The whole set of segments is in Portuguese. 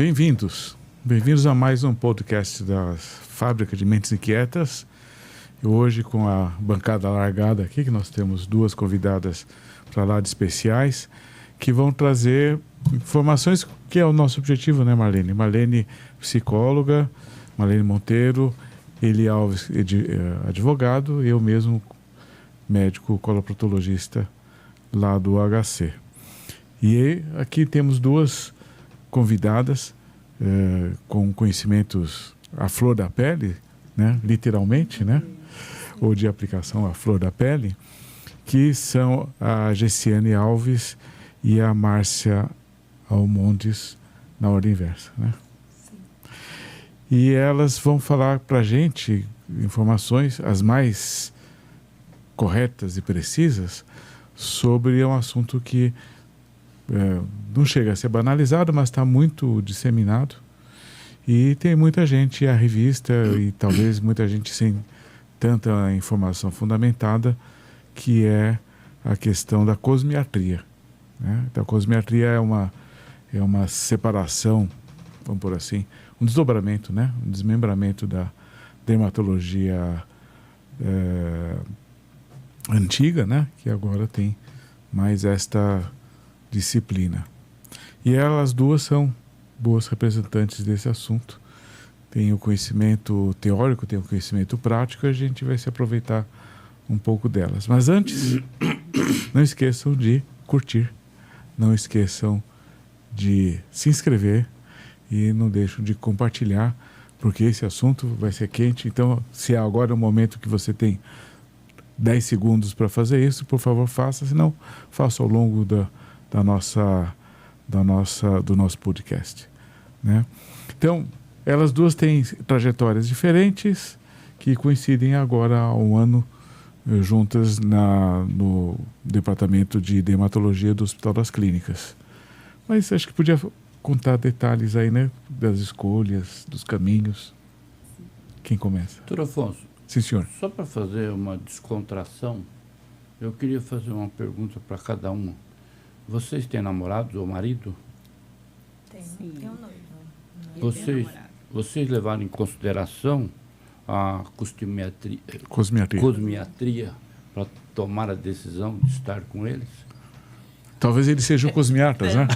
Bem-vindos. Bem-vindos a mais um podcast da Fábrica de Mentes Inquietas. E hoje, com a bancada largada aqui, que nós temos duas convidadas para lá de especiais, que vão trazer informações, que é o nosso objetivo, né, Marlene? Marlene, psicóloga, Marlene Monteiro, Eli Alves, advogado, eu mesmo, médico coloproctologista lá do HC. E aqui temos duas convidadas com conhecimentos à flor da pele, né, literalmente, né, ou de aplicação à flor da pele, que são a Gessiane Alves e a Márcia Almondes, na ordem inversa, né? Sim. E elas vão falar para a gente informações as mais corretas e precisas sobre um assunto que não chega a ser banalizado, mas está muito disseminado. E tem muita gente, a revista, e talvez muita gente sem tanta informação fundamentada, que é a questão da cosmiatria, né? Então, a cosmiatria é uma separação, vamos por assim, um desdobramento, né? Um desmembramento da dermatologia antiga, né? Que agora tem mais esta disciplina. E elas duas são boas representantes desse assunto. Tem o conhecimento teórico, tem o conhecimento prático, e a gente vai se aproveitar um pouco delas. Mas antes, não esqueçam de curtir, não esqueçam de se inscrever e não deixem de compartilhar, porque esse assunto vai ser quente. Então, se agora é o momento que você tem 10 segundos para fazer isso, por favor, faça, senão faça ao longo do nosso podcast, né? Então, elas duas têm trajetórias diferentes que coincidem agora há um ano juntas no departamento de dermatologia do Hospital das Clínicas. Mas acho que podia contar detalhes aí, né, das escolhas, dos caminhos. Quem começa? Doutor Afonso. Sim, senhor. Só para fazer uma descontração, eu queria fazer uma pergunta para cada uma. Vocês têm namorados ou marido? Tenho noivo. Vocês levaram em consideração a cosmiatria para tomar a decisão de estar com eles? Talvez eles sejam cosmiatas, né?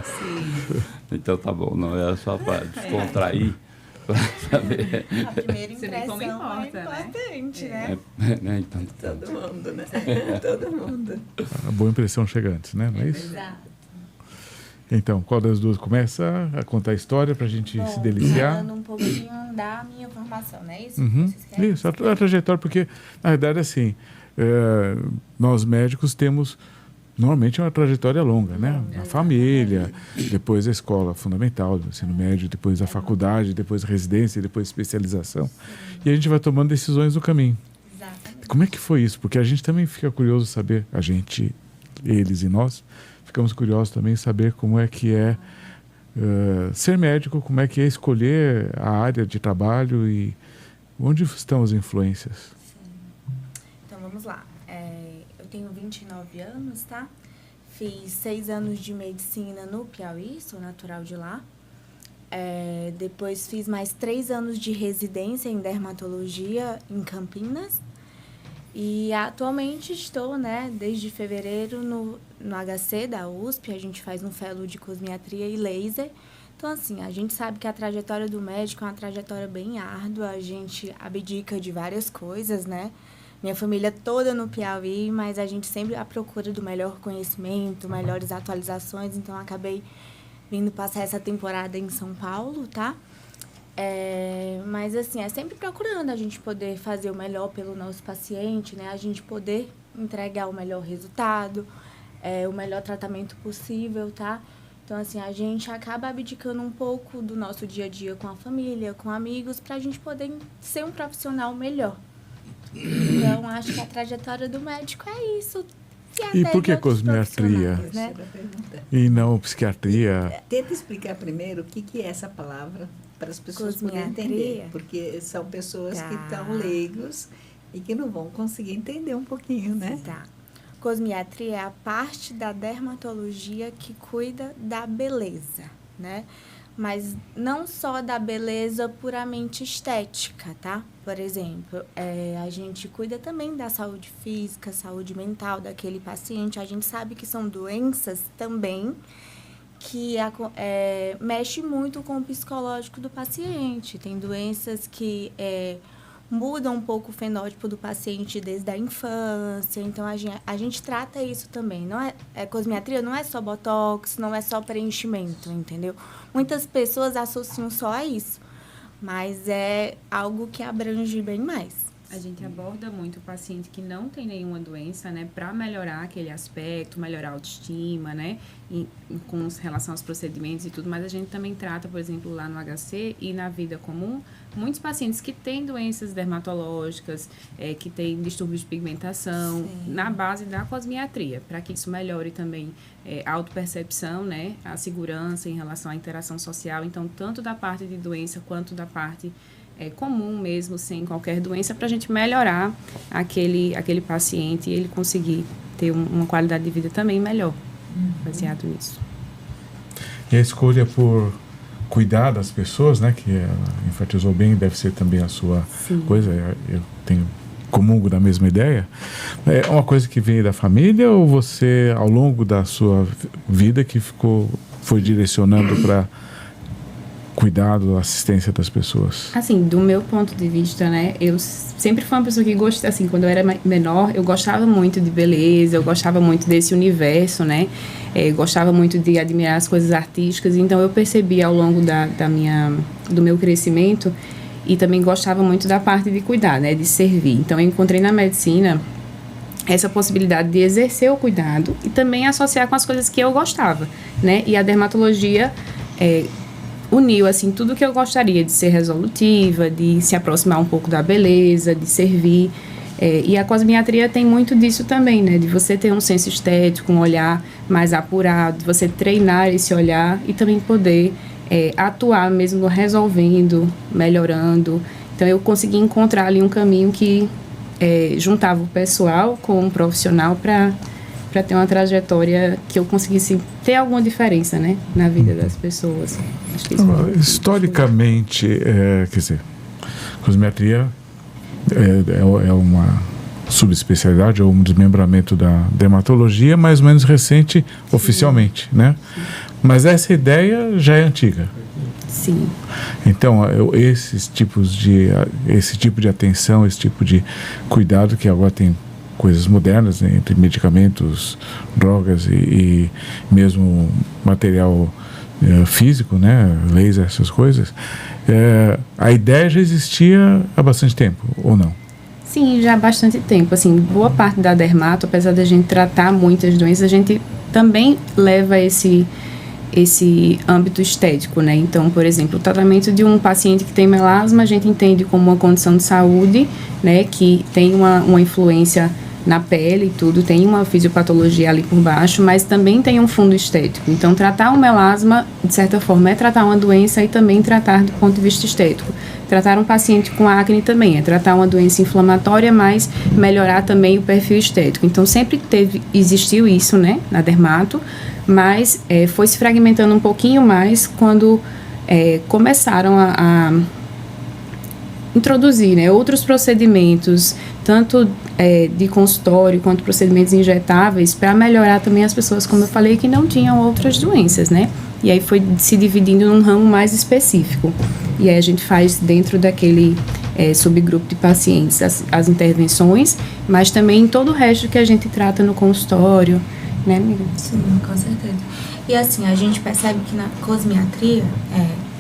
Sim. Então tá bom, não era só para descontrair, para saber. A primeira impressão é importante, né? Então, Todo mundo, né? Todo mundo. A boa impressão chega antes, né? Não é isso? Exato. Então, qual das duas começa a contar a história para a gente se deliciar? Falando um pouquinho da minha formação, não é isso? Uhum. Vocês querem? Isso, a trajetória, porque, na verdade, assim, nós médicos temos, normalmente, uma trajetória longa, né? A família, depois a escola fundamental, o ensino médio, depois a faculdade, depois a residência, depois a especialização. E a gente vai tomando decisões no caminho. Exatamente. Como é que foi isso? Porque a gente também fica curioso saber, a gente, eles e nós, ficamos curiosos também em saber como é que é ser médico, como é que é escolher a área de trabalho e onde estão as influências. Sim. Então, vamos lá. Eu tenho 29 anos, tá? Fiz 6 anos de medicina no Piauí, sou natural de lá. Depois fiz mais 3 anos de residência em dermatologia em Campinas. E atualmente estou, né, desde fevereiro no HC da USP, a gente faz um fellow de cosmiatria e laser. Então, assim, a gente sabe que a trajetória do médico é uma trajetória bem árdua, a gente abdica de várias coisas, né? Minha família toda no Piauí, mas a gente sempre à procura do melhor conhecimento, melhores atualizações, então acabei vindo passar essa temporada em São Paulo, tá? Mas assim, é sempre procurando a gente poder fazer o melhor pelo nosso paciente, né? A gente poder entregar o melhor resultado, o melhor tratamento possível, tá? Então, assim, a gente acaba abdicando um pouco do nosso dia a dia com a família, com amigos, pra gente poder ser um profissional melhor. Então, acho que a trajetória do médico é isso. E por que cosmiatria? Né? E não psiquiatria? Tenta explicar primeiro o que é essa palavra, para as pessoas poderem entender. Porque são pessoas que estão leigos e que não vão conseguir entender um pouquinho, né? Tá. Cosmiatria é a parte da dermatologia que cuida da beleza, né? Mas não só da beleza puramente estética, tá? Por exemplo, a gente cuida também da saúde física, saúde mental daquele paciente. A gente sabe que são doenças também que mexe muito com o psicológico do paciente. Tem doenças que mudam um pouco o fenótipo do paciente desde a infância. Então, a gente trata isso também. Não cosmiatria não é só botox, não é só preenchimento, entendeu? Muitas pessoas associam só a isso, mas é algo que abrange bem mais. A gente aborda muito o paciente que não tem nenhuma doença, né, para melhorar aquele aspecto, melhorar a autoestima, né, com relação aos procedimentos e tudo, mas a gente também trata, por exemplo, lá no HC e na vida comum, muitos pacientes que têm doenças dermatológicas, que têm distúrbios de pigmentação, sim, na base da cosmiatria, para que isso melhore também a autopercepção, né, a segurança em relação à interação social, então, tanto da parte de doença quanto da parte comum mesmo, sem qualquer doença, para a gente melhorar aquele paciente e ele conseguir ter uma qualidade de vida também melhor, baseado nisso. E a escolha por cuidar das pessoas, né, que enfatizou bem, deve ser também a sua sim, coisa, eu comungo da mesma ideia. É uma coisa que veio da família ou você, ao longo da sua vida, que foi direcionando para cuidado, assistência das pessoas? Assim, do meu ponto de vista, né, eu sempre fui uma pessoa que gostava, assim, quando eu era menor, eu gostava muito de beleza, eu gostava muito desse universo, né, gostava muito de admirar as coisas artísticas, então eu percebi ao longo do meu crescimento e também gostava muito da parte de cuidar, né, de servir. Então eu encontrei na medicina essa possibilidade de exercer o cuidado e também associar com as coisas que eu gostava, né, e a dermatologia uniu, assim, tudo que eu gostaria de ser resolutiva, de se aproximar um pouco da beleza, de servir. E a cosmiatria tem muito disso também, né? De você ter um senso estético, um olhar mais apurado, de você treinar esse olhar e também poder atuar mesmo resolvendo, melhorando. Então, eu consegui encontrar ali um caminho que juntava o pessoal com o profissional para ter uma trajetória que eu conseguisse ter alguma diferença, né, na vida das pessoas. Acho que isso historicamente, quer dizer, cosmiatria é uma subespecialidade ou um desmembramento da dermatologia mais ou menos recente, sim, oficialmente, né? Sim. Mas essa ideia já é antiga. Sim. Então, esse tipo de atenção, esse tipo de cuidado que agora tem coisas modernas, né, entre medicamentos, drogas e mesmo material físico, né, laser, essas coisas, a ideia já existia há bastante tempo, ou não? Sim, já há bastante tempo. Assim, boa parte da dermato, apesar da gente tratar muitas doenças, a gente também leva esse âmbito estético, né? Então, por exemplo, o tratamento de um paciente que tem melasma, a gente entende como uma condição de saúde, né? Que tem uma influência na pele e tudo, tem uma fisiopatologia ali por baixo, mas também tem um fundo estético. Então, tratar um melasma, de certa forma, é tratar uma doença e também tratar do ponto de vista estético. Tratar um paciente com acne também é tratar uma doença inflamatória, mas melhorar também o perfil estético. Então, sempre existiu isso, né, na dermato, mas foi se fragmentando um pouquinho mais quando começaram a introduzir, né, outros procedimentos, tanto de consultório quanto procedimentos injetáveis, para melhorar também as pessoas, como eu falei, que não tinham outras doenças, né? E aí foi se dividindo num ramo mais específico. E aí a gente faz dentro daquele subgrupo de pacientes as intervenções, mas também em todo o resto que a gente trata no consultório, né, amiga? Sim, com certeza. E assim, a gente percebe que na cosmiatria,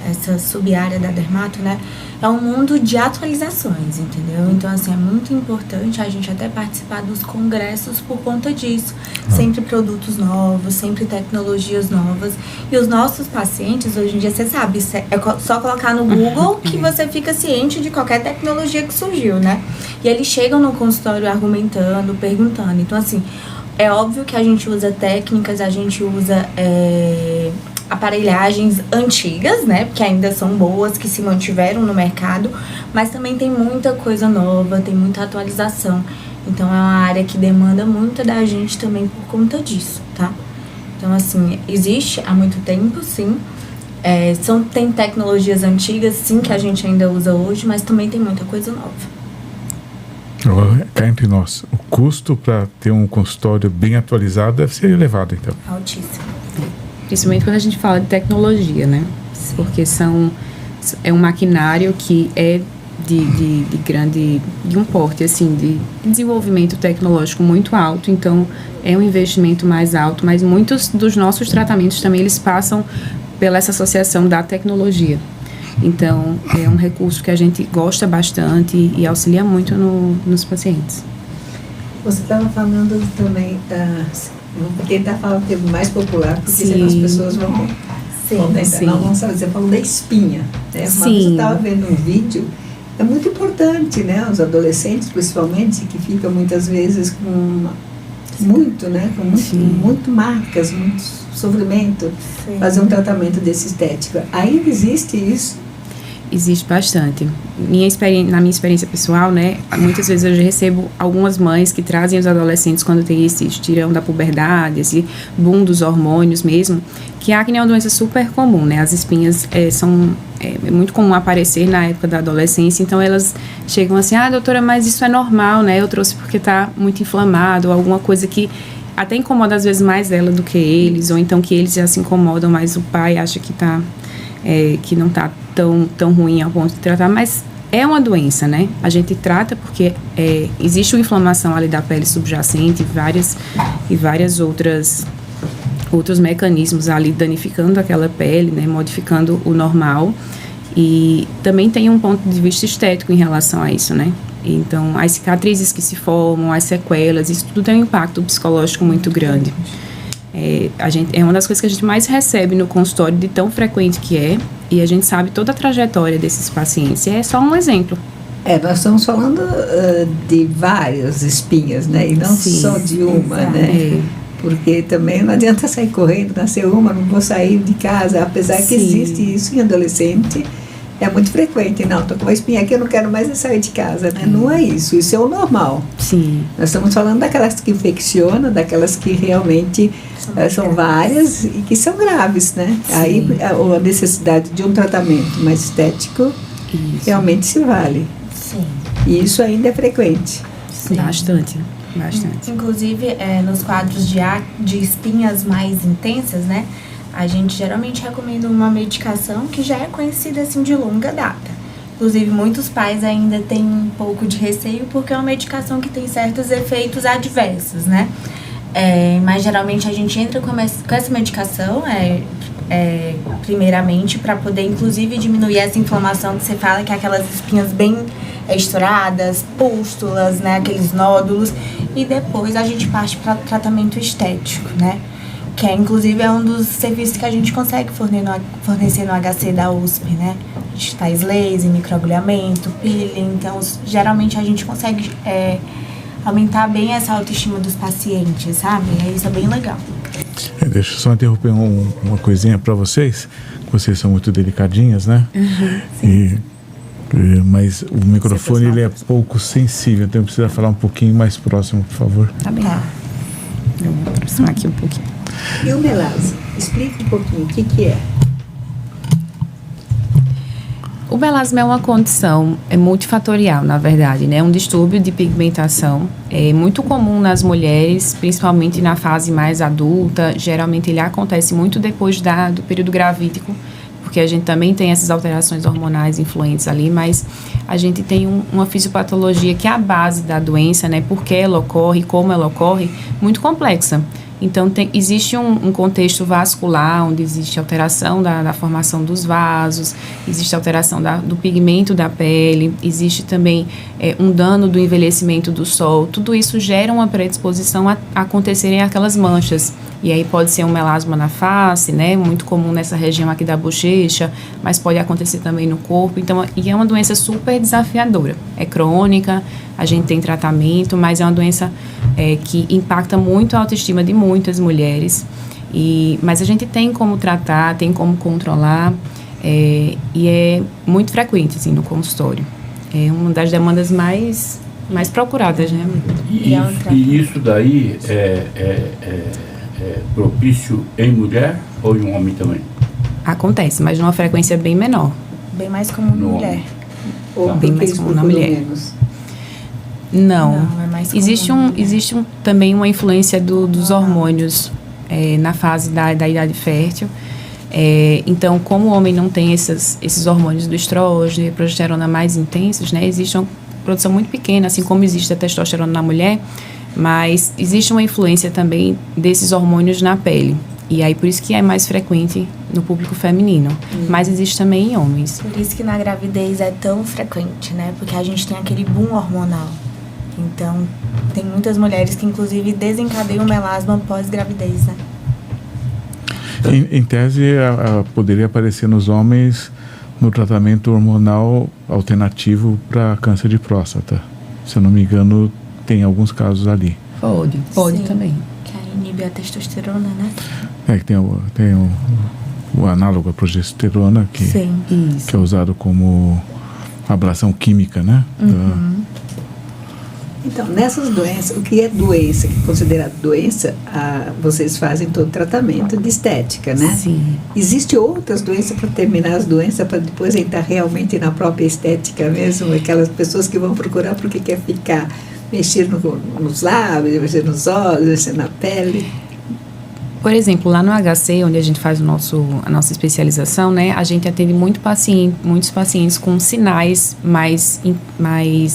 essa sub-área da dermato, né, é um mundo de atualizações, entendeu? Então, assim, é muito importante a gente até participar dos congressos por conta disso. Sempre produtos novos, sempre tecnologias novas. E os nossos pacientes, hoje em dia, você sabe, é só colocar no Google que você fica ciente de qualquer tecnologia que surgiu, né? E eles chegam no consultório argumentando, perguntando. Então, assim, é óbvio que a gente usa técnicas, a gente usa aparelhagens antigas, né, porque ainda são boas, que se mantiveram no mercado, mas também tem muita coisa nova, tem muita atualização. Então, é uma área que demanda muito da gente também por conta disso, tá? Então, assim, existe há muito tempo, sim. Tem tecnologias antigas, sim, que a gente ainda usa hoje, mas também tem muita coisa nova. Cá entre nós, o custo para ter um consultório bem atualizado deve ser elevado, então. Altíssimo. Principalmente quando a gente fala de tecnologia, né? Sim. Porque é um maquinário que é de um porte, assim, de desenvolvimento tecnológico muito alto, então é um investimento mais alto, mas muitos dos nossos tratamentos também, eles passam pela essa associação da tecnologia. Então, é um recurso que a gente gosta bastante e auxilia muito nos pacientes. Você estava falando também, vou tentar falar um termo mais popular, porque senão as pessoas vão tentar. Não vão saber, você falou da espinha, né? Uma vez eu estava vendo um vídeo, é muito importante, né? Os adolescentes, principalmente, que ficam muitas vezes com muito marcas, muito sofrimento, fazer um tratamento desse estético. Ainda existe isso? Existe bastante. Na minha experiência pessoal, né, muitas vezes eu já recebo algumas mães que trazem os adolescentes quando tem esse estirão da puberdade, esse boom dos hormônios mesmo, que a acne é uma doença super comum, né? As espinhas é muito comum aparecer na época da adolescência, então elas chegam assim, doutora, mas isso é normal, né? Eu trouxe porque tá muito inflamado, ou alguma coisa que até incomoda às vezes mais ela do que eles, ou então que eles já se incomodam, mas o pai acha que que não tá tão ruim ao ponto de tratar, mas é uma doença, né? A gente trata porque existe uma inflamação ali da pele subjacente e várias outros mecanismos ali danificando aquela pele, né? Modificando o normal. E também tem um ponto de vista estético em relação a isso, né? Então, as cicatrizes que se formam, as sequelas, isso tudo tem um impacto psicológico muito grande. É uma das coisas que a gente mais recebe no consultório, de tão frequente que é, e a gente sabe toda a trajetória desses pacientes. E é só um exemplo. Nós estamos falando de várias espinhas, né? E não só de uma, né? Porque também não adianta sair correndo, nascer uma, não vou sair de casa, apesar que existe isso em adolescente. É muito frequente, não, estou com uma espinha aqui, eu não quero mais sair de casa, né? Não é isso é o normal. Sim. Nós estamos falando daquelas que infeccionam, daquelas que realmente são várias e que são graves, né? Sim. Aí a necessidade de um tratamento mais estético realmente se vale. Sim. E isso ainda é frequente. Sim. Bastante. Inclusive, nos quadros de espinhas mais intensas, né? A gente geralmente recomenda uma medicação que já é conhecida assim de longa data. Inclusive, muitos pais ainda têm um pouco de receio porque é uma medicação que tem certos efeitos adversos, né? Mas geralmente a gente entra com essa medicação, primeiramente, para poder inclusive diminuir essa inflamação que você fala, que é aquelas espinhas bem estouradas, pústulas, né? Aqueles nódulos. E depois a gente parte para tratamento estético, né? Que inclusive é um dos serviços que a gente consegue fornecer no HC da USP, né? A gente faz laser, microagulhamento, peeling, então geralmente a gente consegue aumentar bem essa autoestima dos pacientes, sabe? Isso é bem legal. Deixa eu só interromper uma coisinha para vocês. Vocês são muito delicadinhas, né? Mas o microfone ele é pouco sensível, então precisa falar um pouquinho mais próximo, por favor. Tá bem. Eu vou aproximar aqui um pouquinho. E o melasma? Explica um pouquinho o que é. O melasma é uma condição multifatorial, na verdade, né? Um distúrbio de pigmentação. É muito comum nas mulheres, principalmente na fase mais adulta. Geralmente ele acontece muito depois do período gravídico, porque a gente também tem essas alterações hormonais influentes ali, mas a gente tem uma fisiopatologia que é a base da doença, né? Por que ela ocorre, como ela ocorre, muito complexa. Então, existe um contexto vascular, onde existe alteração da formação dos vasos, existe alteração do pigmento da pele, existe também um dano do envelhecimento do sol. Tudo isso gera uma predisposição a acontecerem aquelas manchas. E aí pode ser um melasma na face, né? Muito comum nessa região aqui da bochecha, mas pode acontecer também no corpo. Então, e é uma doença super desafiadora. É crônica, a gente tem tratamento, mas é uma doença que impacta muito a autoestima de muitas mulheres. Mas a gente tem como tratar, tem como controlar, e é muito frequente assim, no consultório. É uma das demandas mais mais procuradas, né? E isso daí é propício em mulher ou em homem também? Acontece, mas numa frequência bem menor. Bem mais comum na mulher. Ou bem mais comum na mulher. Menos? Não. É mais comum Existe também uma influência dos hormônios na fase da idade fértil. Então, como o homem não tem esses hormônios do estrógeno e progesterona mais intensos, né, existe uma produção muito pequena, assim como existe a testosterona na mulher, mas existe uma influência também desses hormônios na pele. E aí, por isso que é mais frequente no público feminino. Mas existe também em homens. Por isso que na gravidez é tão frequente, né? Porque a gente tem aquele boom hormonal. Então, tem muitas mulheres que, inclusive, desencadeiam melasma pós-gravidez, né? Em tese, poderia aparecer nos homens no tratamento hormonal alternativo para câncer de próstata. Se eu não me engano, tem alguns casos ali. Pode Sim, também. Que aí inibe a testosterona, né? Que tem o análogo à progesterona, que é usado como ablação química, né? Então, nessas doenças, o que é doença, que é considerado doença, vocês fazem todo tratamento de estética, né? Sim. Existe outras doenças para terminar as doenças, para depois entrar realmente na própria estética mesmo? Aquelas pessoas que vão procurar porque quer ficar mexendo nos lábios, mexendo nos olhos, mexendo na pele. Por exemplo, lá no HC, onde a gente faz a nossa especialização, né, a gente atende muitos pacientes com sinais mais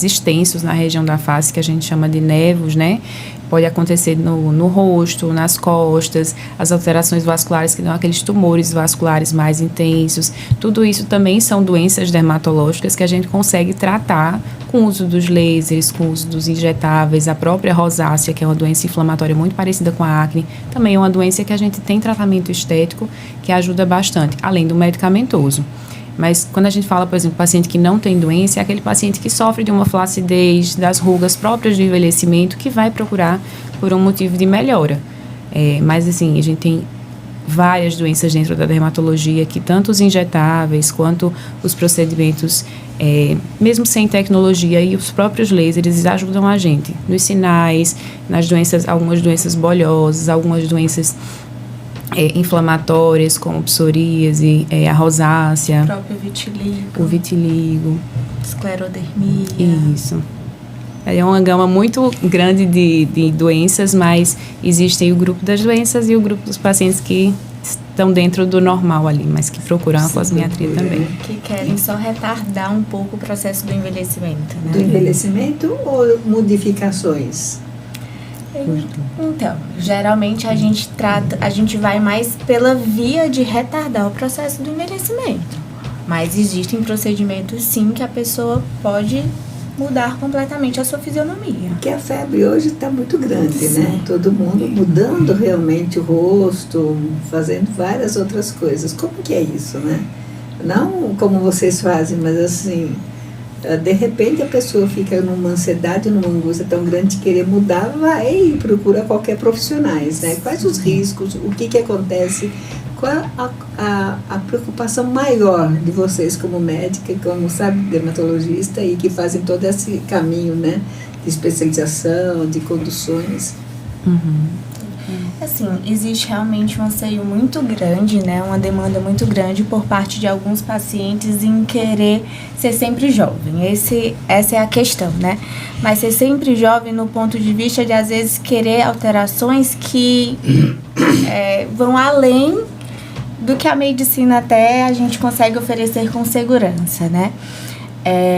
extensos na região da face, que a gente chama de nevos, né? Pode acontecer no rosto, nas costas, as alterações vasculares, que dão aqueles tumores vasculares mais intensos. Tudo isso também são doenças dermatológicas que a gente consegue tratar com o uso dos lasers, com o uso dos injetáveis. A própria rosácea, que é uma doença inflamatória muito parecida com a acne, também é uma doença que a gente tem tratamento estético que ajuda bastante, além do medicamentoso. Mas quando a gente fala, por exemplo, paciente que não tem doença, é aquele paciente que sofre de uma flacidez, das rugas próprias do envelhecimento, que vai procurar por um motivo de melhora. Mas, assim, a gente tem várias doenças dentro da dermatologia, que tanto os injetáveis quanto os procedimentos, mesmo sem tecnologia, e os próprios lasers ajudam a gente nos sinais, nas doenças, algumas doenças bolhosas, algumas doenças inflamatórias, como psoríase, a rosácea, O próprio vitiligo. o vitiligo. Esclerodermia. Isso. É uma gama muito grande de doenças, mas existe o grupo das doenças e o grupo dos pacientes que estão dentro do normal ali, mas que procuram a cosmiatria também. Que querem só retardar um pouco o processo do envelhecimento, né? Do envelhecimento ou modificações? Então, geralmente a gente vai mais pela via de retardar o processo do envelhecimento. Mas existem procedimentos, sim, que a pessoa pode mudar completamente a sua fisionomia. Porque a febre hoje está muito grande, Sim. né? Todo mundo mudando realmente o rosto, fazendo várias outras coisas. Como que é isso, né? Não como vocês fazem, mas assim, de repente a pessoa fica numa ansiedade, numa angústia tão grande de querer mudar, vai e procura qualquer profissionais, né? Quais os riscos, o que acontece, qual a preocupação maior de vocês como médica, como, sabe, dermatologista e que fazem todo esse caminho, né? De especialização, de conduções. Assim, existe realmente um anseio muito grande, né? Uma demanda muito grande por parte de alguns pacientes em querer ser sempre jovem. Essa é a questão, né? Mas ser sempre jovem no ponto de vista de, às vezes, querer alterações que vão além do que a medicina até a gente consegue oferecer com segurança, né?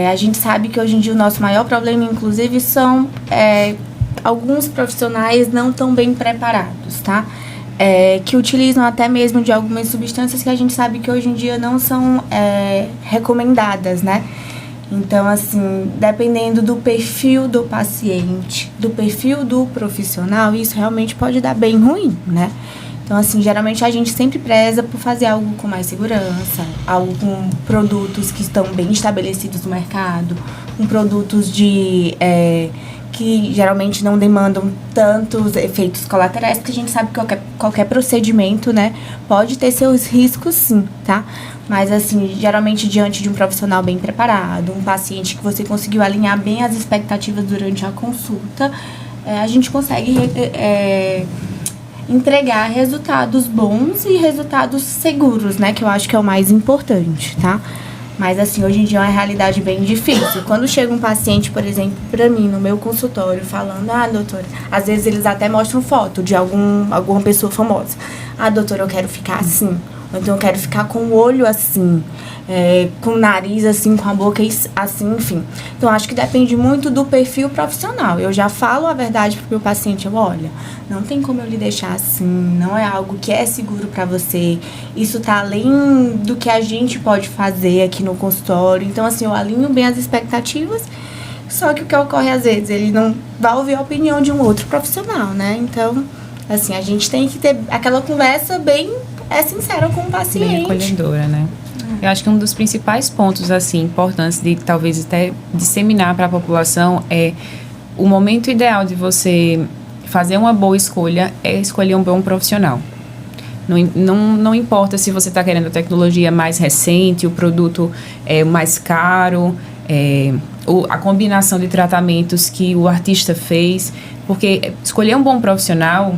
A gente sabe que hoje em dia o nosso maior problema, inclusive, são alguns profissionais não tão bem preparados, tá? Que utilizam até mesmo de algumas substâncias que a gente sabe que hoje em dia não são recomendadas, né? Então, assim, dependendo do perfil do paciente, do perfil do profissional, isso realmente pode dar bem ruim, né? Então, assim, geralmente a gente sempre preza por fazer algo com mais segurança, algo com produtos que estão bem estabelecidos no mercado, com produtos que geralmente não demandam tantos efeitos colaterais, porque a gente sabe que qualquer procedimento, né, pode ter seus riscos, sim, tá? Mas, assim, geralmente diante de um profissional bem preparado, um paciente que você conseguiu alinhar bem as expectativas durante a consulta, a gente consegue entregar resultados bons e resultados seguros, né, que eu acho que é o mais importante, tá? Mas, assim, hoje em dia é uma realidade bem difícil. Quando chega um paciente, por exemplo, pra mim, no meu consultório, falando, doutora, às vezes eles até mostram foto de alguma pessoa famosa. Doutora, eu quero ficar assim. Ou então eu quero ficar com o olho assim, com o nariz assim, com a boca assim, enfim. Então, acho que depende muito do perfil profissional. Eu já falo a verdade pro meu paciente, olha, não tem como eu lhe deixar assim, não é algo que é seguro para você. Isso tá além do que a gente pode fazer aqui no consultório. Então, assim, eu alinho bem as expectativas, só que o que ocorre às vezes, ele não vai ouvir a opinião de um outro profissional, né? Então, assim, a gente tem que ter aquela conversa bem sincera com o paciente. Bem acolhedora, né? Eu acho que um dos principais pontos, assim, importantes de talvez até disseminar para a população é o momento ideal de você fazer uma boa escolha é escolher um bom profissional. Não importa se você está querendo a tecnologia mais recente, o produto mais caro, a combinação de tratamentos que o artista fez, porque escolher um bom profissional,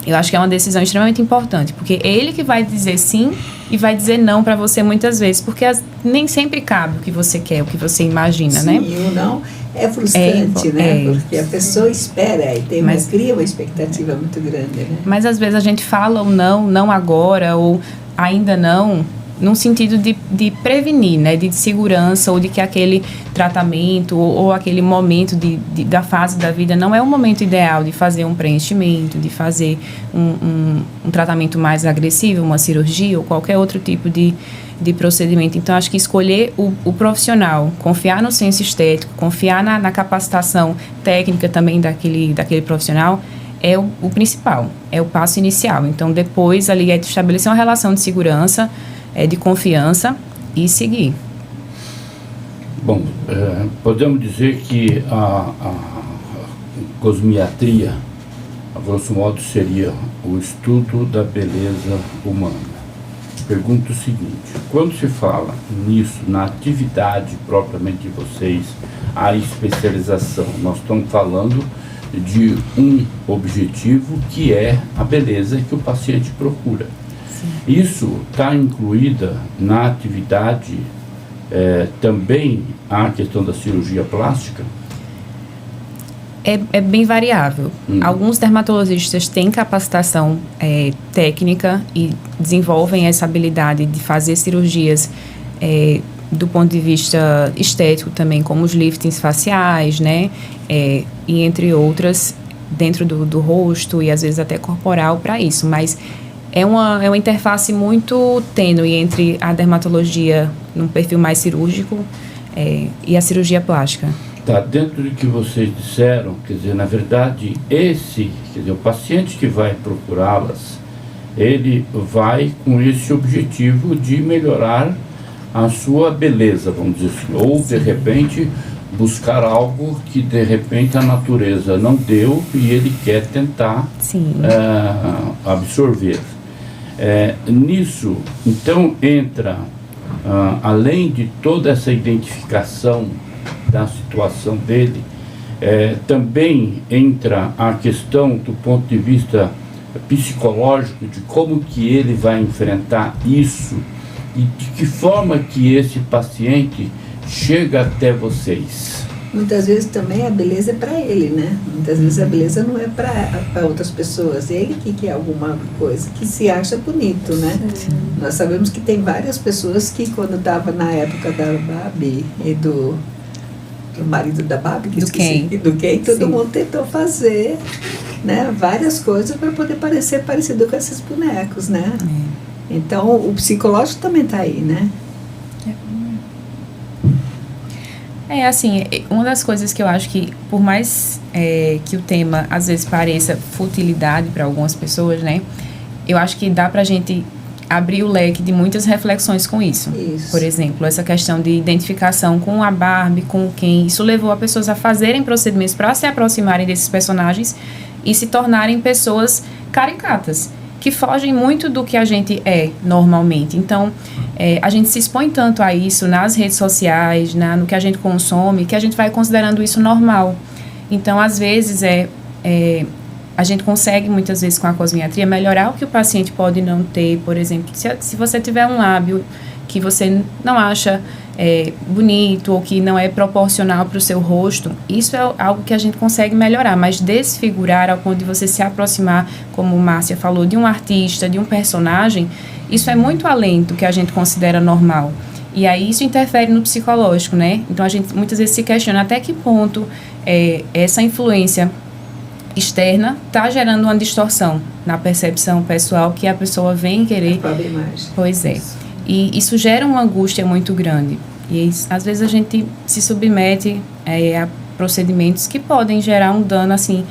eu acho que é uma decisão extremamente importante, porque é ele que vai dizer sim e vai dizer não para você muitas vezes, porque nem sempre cabe o que você quer, o que você imagina, né? Sim, o não é frustrante, né? Porque a pessoa espera e cria uma expectativa muito grande, né? Mas às vezes a gente fala o não agora, ou ainda não, num sentido de prevenir, né? De segurança, ou de que aquele tratamento ou aquele momento da fase da vida não é o momento ideal de fazer um preenchimento, de fazer um tratamento mais agressivo, uma cirurgia ou qualquer outro tipo de procedimento. Então, acho que escolher o profissional, confiar no senso estético, confiar na capacitação técnica também daquele profissional, é o principal, é o passo inicial. Então, depois ali é de estabelecer uma relação de segurança, de confiança e seguir. Bom, podemos dizer que a cosmiatria, a grosso modo, seria o estudo da beleza humana. Pergunto o seguinte: quando se fala nisso, na atividade propriamente de vocês, a especialização, nós estamos falando de um objetivo que é a beleza que o paciente procura. Isso está incluída na atividade também a questão da cirurgia plástica? É bem variável. Alguns dermatologistas têm capacitação técnica e desenvolvem essa habilidade de fazer cirurgias do ponto de vista estético também, como os liftings faciais, né? E entre outras, dentro do rosto e às vezes até corporal para isso. Mas é uma interface muito tênue entre a dermatologia num perfil mais cirúrgico e a cirurgia plástica. Tá, dentro do que vocês disseram, quer dizer, na verdade, o paciente que vai procurá-las, ele vai com esse objetivo de melhorar a sua beleza, vamos dizer assim, ou de repente buscar algo que de repente a natureza não deu e ele quer tentar absorver. Nisso, então, entra, além de toda essa identificação da situação dele, também entra a questão do ponto de vista psicológico de como que ele vai enfrentar isso e de que forma que esse paciente chega até vocês. Muitas vezes também a beleza é para ele, né? Muitas vezes a beleza não é para outras pessoas. Ele que quer alguma coisa que se acha bonito, né? Sim. Nós sabemos que tem várias pessoas que, quando estava na época da Barbie e do marido da Barbie, do Ken, todo mundo tentou fazer, né, várias coisas para poder parecer parecido com esses bonecos, né? Então, o psicológico também está aí, né? Assim, uma das coisas que eu acho que, por mais que o tema às vezes pareça futilidade para algumas pessoas, né? eu acho que dá pra gente abrir o leque de muitas reflexões com isso. Por exemplo, essa questão de identificação com a Barbie, com o Ken, isso levou a pessoas a fazerem procedimentos para se aproximarem desses personagens e se tornarem pessoas caricatas, que fogem muito do que a gente é normalmente. Então, a gente se expõe tanto a isso nas redes sociais, no que a gente consome, que a gente vai considerando isso normal. Então, às vezes, a gente consegue, muitas vezes, com a cosmiatria, melhorar o que o paciente pode não ter. Por exemplo, se você tiver um lábio que você não acha bonito ou que não é proporcional para o seu rosto, isso é algo que a gente consegue melhorar, mas desfigurar ao ponto de você se aproximar, como Márcia falou, de um artista, de um personagem, isso é muito além do que a gente considera normal. E aí isso interfere no psicológico, né? Então a gente muitas vezes se questiona até que ponto essa influência externa está gerando uma distorção na percepção pessoal que a pessoa vem querer. Pois é. E isso gera uma angústia muito grande. E às vezes a gente se submete a procedimentos que podem gerar um dano assim,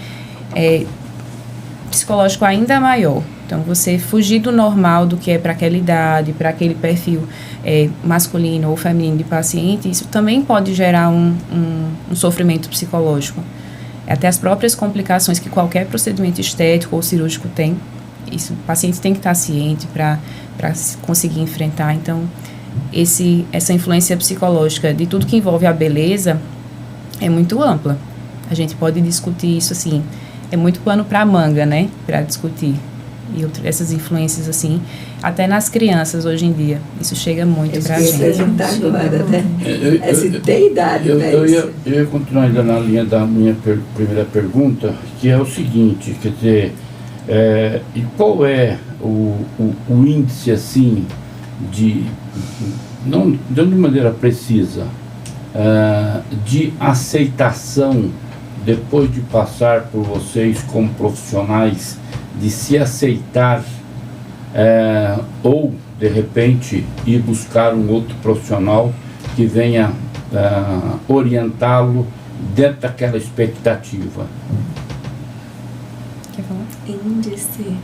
psicológico ainda maior. Então, você fugir do normal, do que é para aquela idade, para aquele perfil masculino ou feminino de paciente, isso também pode gerar um sofrimento psicológico. Até as próprias complicações que qualquer procedimento estético ou cirúrgico tem, isso o paciente tem que estar ciente para conseguir enfrentar. Então, essa influência psicológica de tudo que envolve a beleza é muito ampla. A gente pode discutir isso, assim, é muito pano para manga, né, para discutir. E essas influências, assim, até nas crianças hoje em dia, isso chega muito para a gente. Agora, né? Tem idade, eu ia continuar ainda na linha da minha primeira pergunta, que é o seguinte, quer dizer, e qual é o índice, assim, não de maneira precisa, de aceitação depois de passar por vocês como profissionais, de se aceitar ou, de repente, ir buscar um outro profissional que venha orientá-lo dentro daquela expectativa? Quer falar? Índice.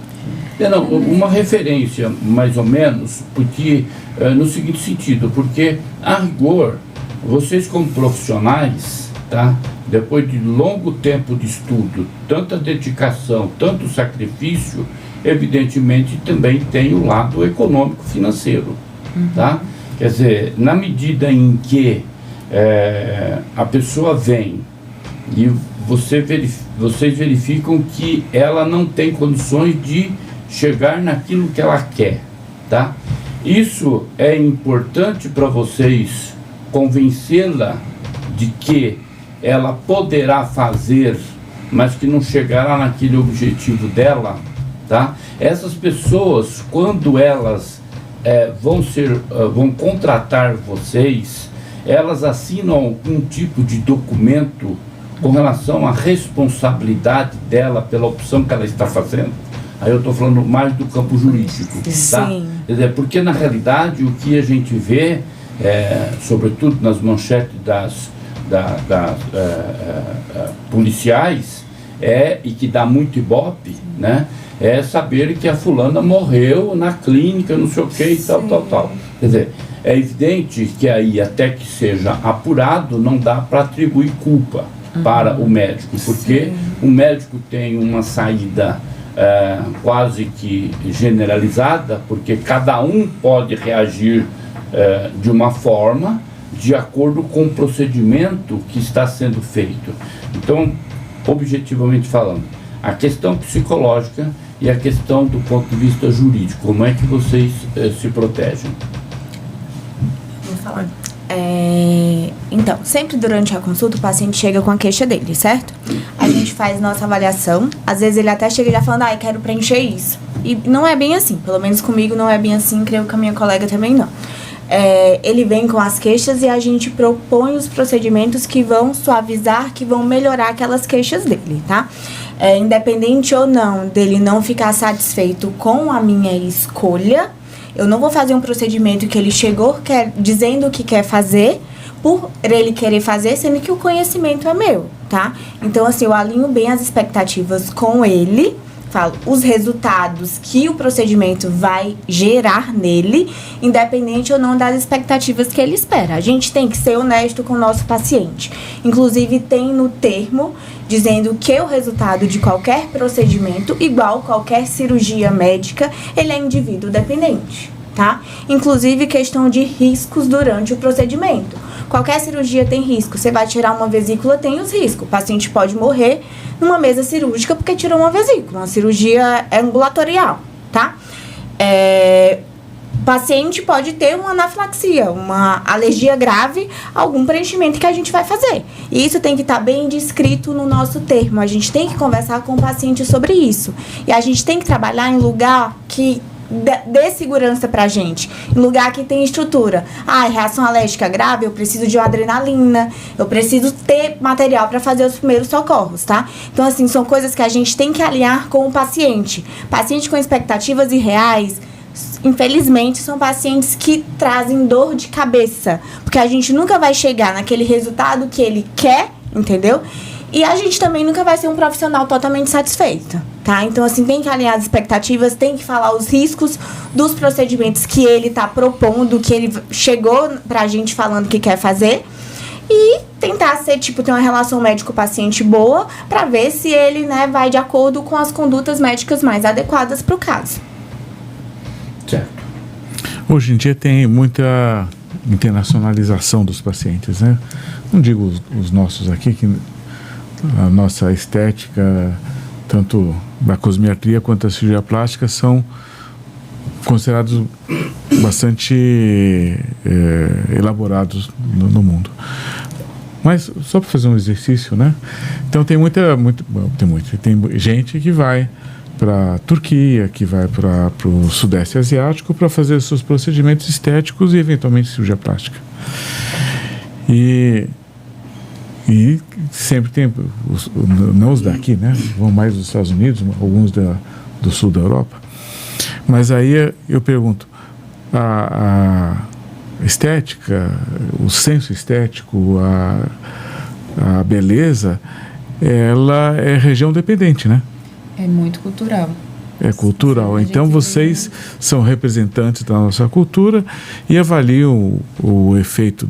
Não, uma referência, mais ou menos, porque no seguinte sentido, porque, a rigor, vocês como profissionais, tá? Depois de longo tempo de estudo, tanta dedicação, tanto sacrifício, evidentemente também tem o lado econômico financeiro, tá? Quer dizer, na medida em que a pessoa vem e vocês verificam que ela não tem condições de chegar naquilo que ela quer, tá? Isso é importante para vocês convencê-la de que ela poderá fazer, mas que não chegará naquele objetivo dela, tá? Essas pessoas, quando elas vão contratar vocês, elas assinam algum tipo de documento com relação à responsabilidade dela pela opção que ela está fazendo? Aí eu estou falando mais do campo jurídico, tá? Sim. Quer dizer, porque na realidade o que a gente vê, sobretudo nas manchetes das policiais, e que dá muito ibope, né? É saber que a fulana morreu na clínica, não sei o que e tal. Quer dizer, é evidente que aí, até que seja apurado, não dá para atribuir culpa para o médico, porque o médico tem uma saída quase que generalizada, porque cada um pode reagir de uma forma de acordo com o procedimento que está sendo feito. Então, objetivamente falando, a questão psicológica e a questão do ponto de vista jurídico, como é que vocês se protegem? Vou falar. Então, sempre durante a consulta o paciente chega com a queixa dele, certo? A gente faz nossa avaliação, às vezes ele até chega já falando, eu quero preencher isso. E não é bem assim, pelo menos comigo não é bem assim, creio que a minha colega também não. Ele vem com as queixas e a gente propõe os procedimentos que vão suavizar, que vão melhorar aquelas queixas dele, tá? Independente ou não dele não ficar satisfeito com a minha escolha, eu não vou fazer um procedimento que ele chegou dizendo o que quer fazer, por ele querer fazer, sendo que o conhecimento é meu, tá? Então, assim, eu alinho bem as expectativas com ele, falo, os resultados que o procedimento vai gerar nele, independente ou não das expectativas que ele espera. A gente tem que ser honesto com o nosso paciente. Inclusive, tem no termo dizendo que o resultado de qualquer procedimento, igual qualquer cirurgia médica, ele é indivíduo dependente, tá? Inclusive, questão de riscos durante o procedimento. Qualquer cirurgia tem risco. Você vai tirar uma vesícula, tem os riscos. O paciente pode morrer numa mesa cirúrgica porque tirou uma vesícula. Uma cirurgia ambulatorial, tá? O paciente pode ter uma anafilaxia, uma alergia grave, algum preenchimento que a gente vai fazer. E isso tem que estar bem descrito no nosso termo. A gente tem que conversar com o paciente sobre isso. E a gente tem que trabalhar em lugar que dê segurança pra gente, em lugar que tem estrutura. Reação alérgica grave, eu preciso de uma adrenalina, eu preciso ter material para fazer os primeiros socorros, tá? Então, assim, são coisas que a gente tem que alinhar com o paciente. Paciente com expectativas irreais, infelizmente, são pacientes que trazem dor de cabeça, porque a gente nunca vai chegar naquele resultado que ele quer, entendeu? E a gente também nunca vai ser um profissional totalmente satisfeito, tá? Então, assim, tem que alinhar as expectativas, tem que falar os riscos dos procedimentos que ele tá propondo, que ele chegou pra gente falando que quer fazer. E tentar ser, ter uma relação médico-paciente boa pra ver se ele, né, vai de acordo com as condutas médicas mais adequadas pro caso. Certo. Hoje em dia tem muita internacionalização dos pacientes, né? Não digo os nossos aqui, que a nossa estética, tanto da cosmiatria quanto da cirurgia plástica, são considerados bastante elaborados no mundo. Mas só para fazer um exercício, né? Então tem tem gente que vai para a Turquia, que vai para o Sudeste Asiático para fazer seus procedimentos estéticos e eventualmente cirurgia plástica. E sempre tem, não os daqui, né? Vão mais dos Estados Unidos, alguns do sul da Europa. Mas aí eu pergunto, a estética, o senso estético, a beleza, ela é região dependente, né? É muito cultural. É cultural. Então vocês são representantes da nossa cultura e avaliam o efeito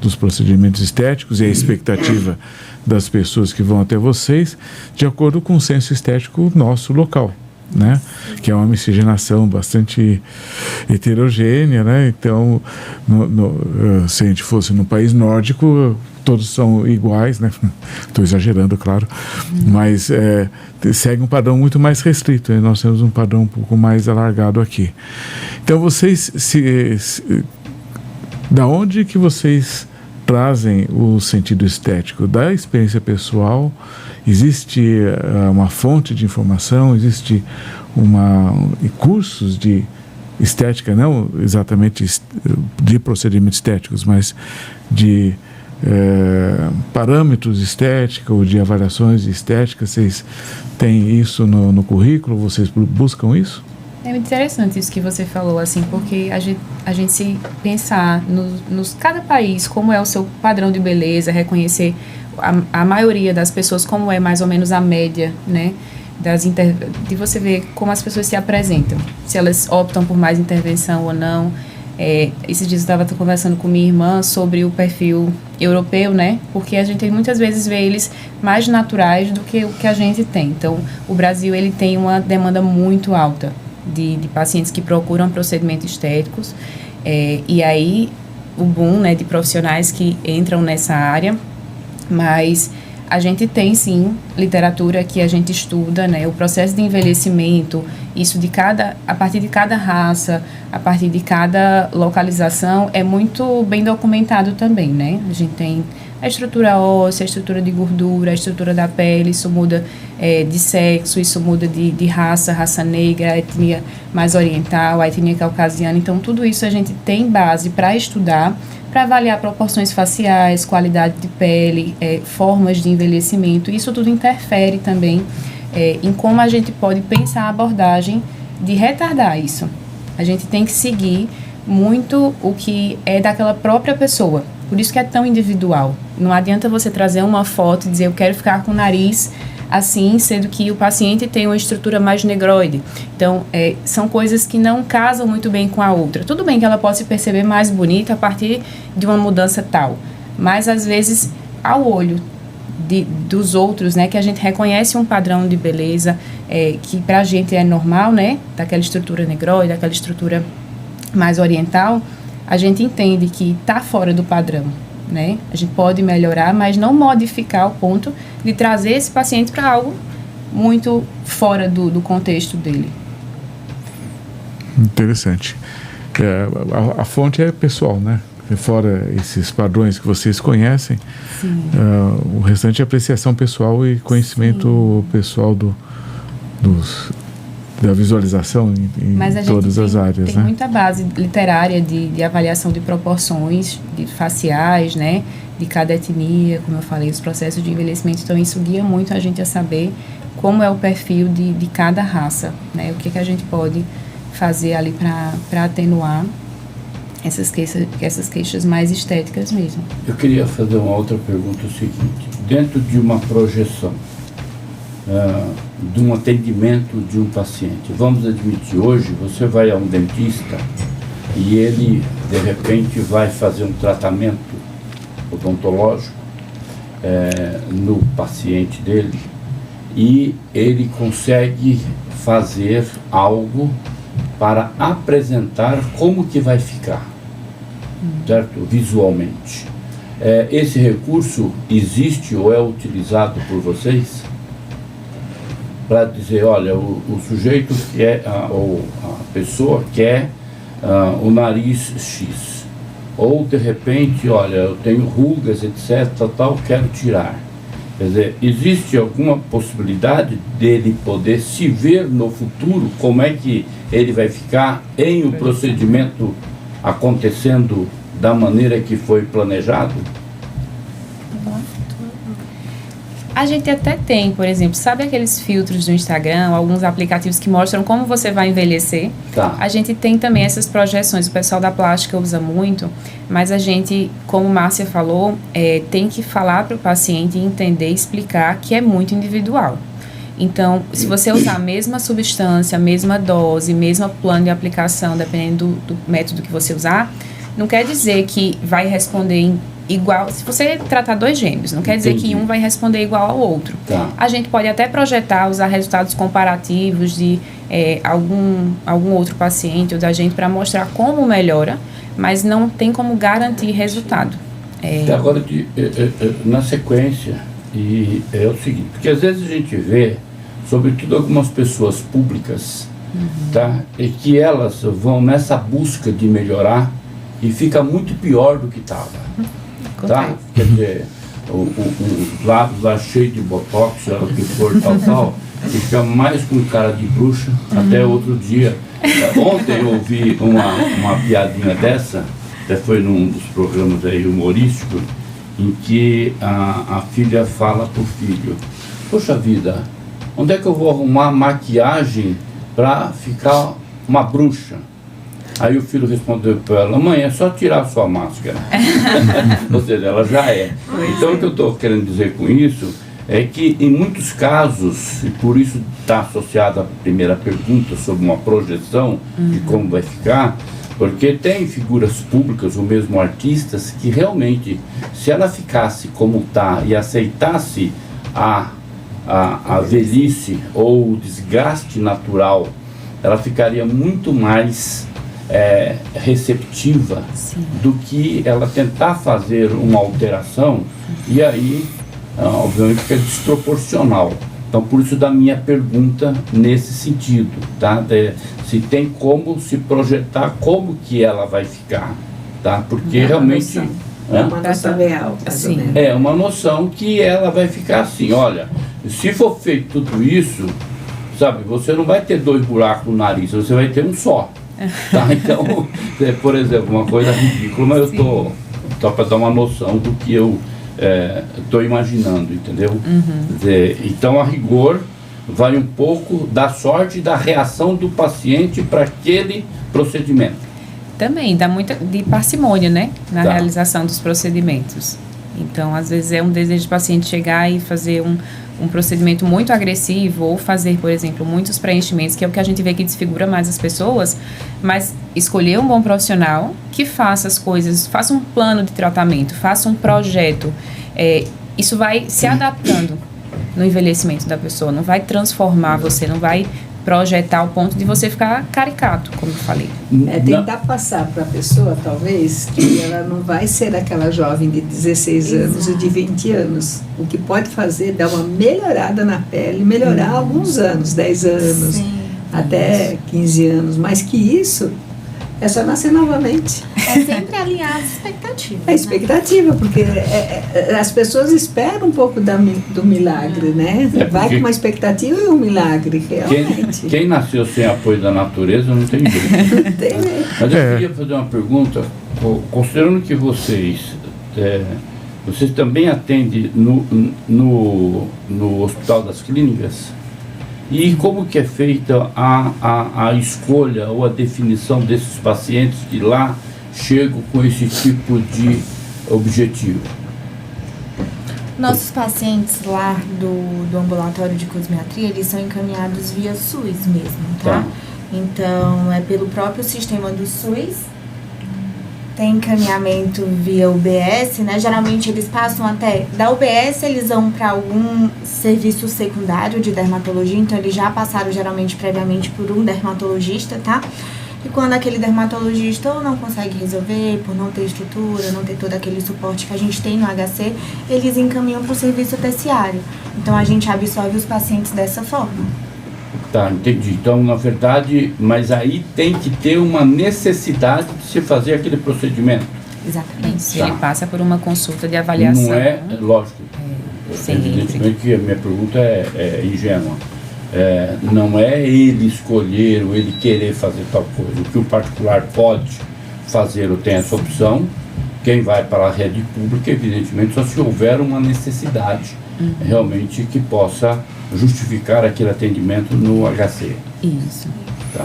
dos procedimentos estéticos e a expectativa das pessoas que vão até vocês de acordo com o senso estético nosso local, né? Que é uma miscigenação bastante heterogênea, né? Então, se a gente fosse no país nórdico, todos são iguais, né? Estou exagerando, claro, mas segue um padrão muito mais restrito, e nós temos um padrão um pouco mais alargado aqui. Então, vocês, da onde que vocês trazem o sentido estético? Da experiência pessoal? Existe uma fonte de informação? Existe cursos de estética, não exatamente de procedimentos estéticos, mas de parâmetros estéticos ou de avaliações estéticas? Vocês têm isso no currículo? Vocês buscam isso? É muito interessante isso que você falou, assim, porque a gente se pensar cada país, como é o seu padrão de beleza, reconhecer a maioria das pessoas, como é mais ou menos a média, né, de você ver como as pessoas se apresentam, se elas optam por mais intervenção ou não. Esses dias eu estava conversando com minha irmã sobre o perfil europeu, né, porque a gente muitas vezes vê eles mais naturais do que o que a gente tem. Então, o Brasil, ele tem uma demanda muito alta de pacientes que procuram procedimentos estéticos, e aí o boom, né, de profissionais que entram nessa área, mas a gente tem sim literatura que a gente estuda, né, o processo de envelhecimento, isso a partir de cada raça, a partir de cada localização, é muito bem documentado também, né? A gente tem a estrutura óssea, a estrutura de gordura, a estrutura da pele, isso muda de sexo, isso muda de raça negra, a etnia mais oriental, a etnia caucasiana. Então, tudo isso a gente tem base para estudar, para avaliar proporções faciais, qualidade de pele, formas de envelhecimento. Isso tudo interfere também em como a gente pode pensar a abordagem de retardar isso. A gente tem que seguir muito o que é daquela própria pessoa. Por isso que é tão individual. Não adianta você trazer uma foto e dizer eu quero ficar com o nariz assim, sendo que o paciente tem uma estrutura mais negroide. Então, são coisas que não casam muito bem com a outra. Tudo bem que ela pode se perceber mais bonita a partir de uma mudança tal, mas às vezes, ao olho dos outros, né, que a gente reconhece um padrão de beleza que pra gente é normal, né, daquela estrutura negroide, daquela estrutura mais oriental, a gente entende que está fora do padrão, né? A gente pode melhorar, mas não modificar ao ponto de trazer esse paciente para algo muito fora do contexto dele. Interessante. A fonte é pessoal, né? Fora esses padrões que vocês conhecem, o restante é apreciação pessoal e conhecimento pessoal da visualização em todas as áreas, tem né? muita base literária de avaliação de proporções de faciais, né? De cada etnia, como eu falei, os processos de envelhecimento. Então, isso guia muito a gente a saber como é o perfil de cada raça, né? O que a gente pode fazer ali para atenuar essas queixas mais estéticas mesmo. Eu queria fazer uma outra pergunta, o seguinte: dentro de uma projeção, de um atendimento de um paciente, vamos admitir, hoje você vai a um dentista e ele, de repente, vai fazer um tratamento odontológico no paciente dele e ele consegue fazer algo para apresentar como que vai ficar, certo? Visualmente. Esse recurso existe ou é utilizado por vocês para dizer, olha, o sujeito quer, ou a pessoa quer o nariz X, ou de repente, olha, eu tenho rugas, etc, tal, quero tirar. Quer dizer, existe alguma possibilidade dele poder se ver no futuro, como é que ele vai ficar em um procedimento acontecendo da maneira que foi planejado? A gente até tem, por exemplo, sabe aqueles filtros do Instagram, alguns aplicativos que mostram como você vai envelhecer? Tá. A gente tem também essas projeções, o pessoal da plástica usa muito, mas a gente, como Márcia falou, tem que falar para o paciente e entender, explicar que é muito individual. Então, se você usar a mesma substância, a mesma dose, mesmo plano de aplicação, dependendo do método que você usar, não quer dizer que vai responder igual. Se você tratar 2 gêmeos, não quer dizer que um vai responder igual ao outro. Tá. A gente pode até projetar, usar resultados comparativos de algum outro paciente ou da gente para mostrar como melhora, mas não tem como garantir resultado. Agora, na sequência, e é o seguinte, porque às vezes a gente vê, sobretudo algumas pessoas públicas, tá, e que elas vão nessa busca de melhorar e fica muito pior do que estava. Tá? Quer dizer, os lábios lá cheios de botox, seja o que for, tal, fica mais com cara de bruxa. Até outro dia, ontem eu ouvi uma piadinha dessa, até foi num dos programas aí humorísticos, em que a filha fala pro filho: poxa vida, onde é que eu vou arrumar maquiagem para ficar uma bruxa? Aí o filho respondeu para ela: mãe, é só tirar a sua máscara. Ou seja, ela já é. Então o que eu estou querendo dizer com isso é que em muitos casos, e por isso está associada a primeira pergunta sobre uma projeção de como vai ficar, porque tem figuras públicas ou mesmo artistas que realmente, se ela ficasse como está e aceitasse a velhice ou o desgaste natural, ela ficaria muito mais receptiva do que ela tentar fazer uma alteração, e aí obviamente fica desproporcional. Então, por isso da minha pergunta nesse sentido, tá? Se tem como se projetar como que ela vai ficar, tá? Porque realmente uma noção real, assim. É uma noção que ela vai ficar assim, olha, se for feito tudo isso, sabe, você não vai ter 2 buracos no nariz, você vai ter um só. Tá? Então, por exemplo, uma coisa ridícula, mas eu estou só para dar uma noção do que eu estou imaginando, entendeu? Quer dizer, então, a rigor, vai um pouco da sorte e da reação do paciente para aquele procedimento. Também dá muita de parcimônia, né? Na realização dos procedimentos. Então, às vezes é um desejo do paciente chegar e fazer um procedimento muito agressivo ou fazer, por exemplo, muitos preenchimentos, que é o que a gente vê que desfigura mais as pessoas, mas escolher um bom profissional que faça as coisas, faça um plano de tratamento, faça um projeto. Isso vai se adaptando no envelhecimento da pessoa, não vai transformar você, não vai projetar ao ponto de você ficar caricato, como eu falei. Tentar passar para a pessoa, talvez, que ela não vai ser aquela jovem de 16 anos e de 20 anos. O que pode fazer é dar uma melhorada na pele, melhorar alguns anos, 10 anos, até 15 anos. Mais que isso, é só nascer novamente. É sempre alinhar as expectativas. A expectativa, né? Porque as pessoas esperam um pouco do milagre, né? Vai com uma expectativa e um milagre, realmente. Quem nasceu sem apoio da natureza não tem jeito. Não tem jeito. Mas eu queria fazer uma pergunta, considerando que vocês também atendem no Hospital das Clínicas, e como que é feita a escolha ou a definição desses pacientes que lá chegam com esse tipo de objetivo? Nossos pacientes lá do ambulatório de cosmiatria, eles são encaminhados via SUS mesmo, tá? Então, é pelo próprio sistema do SUS. Tem encaminhamento via UBS, né? Geralmente eles passam até... Da UBS eles vão para algum serviço secundário de dermatologia, então eles já passaram geralmente previamente por um dermatologista, tá? E quando aquele dermatologista ou não consegue resolver, por não ter estrutura, não ter todo aquele suporte que a gente tem no HC, eles encaminham para o serviço terciário. Então a gente absorve os pacientes dessa forma. Tá, entendi. Então, na verdade, mas aí tem que ter uma necessidade de se fazer aquele procedimento. Exatamente. Ele passa por uma consulta de avaliação. Não é, lógico. Evidentemente que a minha pergunta é ingênua. Não é ele escolher ou ele querer fazer tal coisa. O que o particular pode fazer ou tem essa opção, quem vai para a rede pública, evidentemente, só se houver uma necessidade realmente que possa justificar aquele atendimento no HC. Isso. Tá.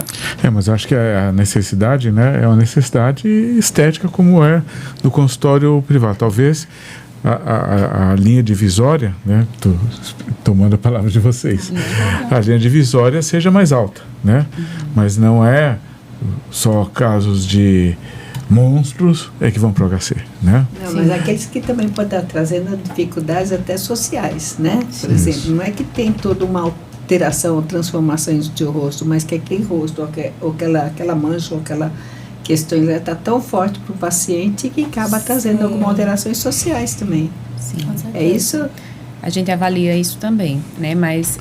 Mas acho que a necessidade, né, é uma necessidade estética como é no consultório privado. Talvez a linha divisória, né, tomando a palavra de vocês, a linha divisória seja mais alta, né, mas não é só casos de monstros que vão para o HC, né? Não, mas aqueles que também podem estar trazendo dificuldades até sociais, né? Por exemplo, não é que tem toda uma alteração ou transformação no seu rosto, mas que aquele rosto, ou aquela mancha, ou aquela questão está tão forte para o paciente que acaba trazendo algumas alterações sociais também. Sim. É isso? A gente avalia isso também, né? Mas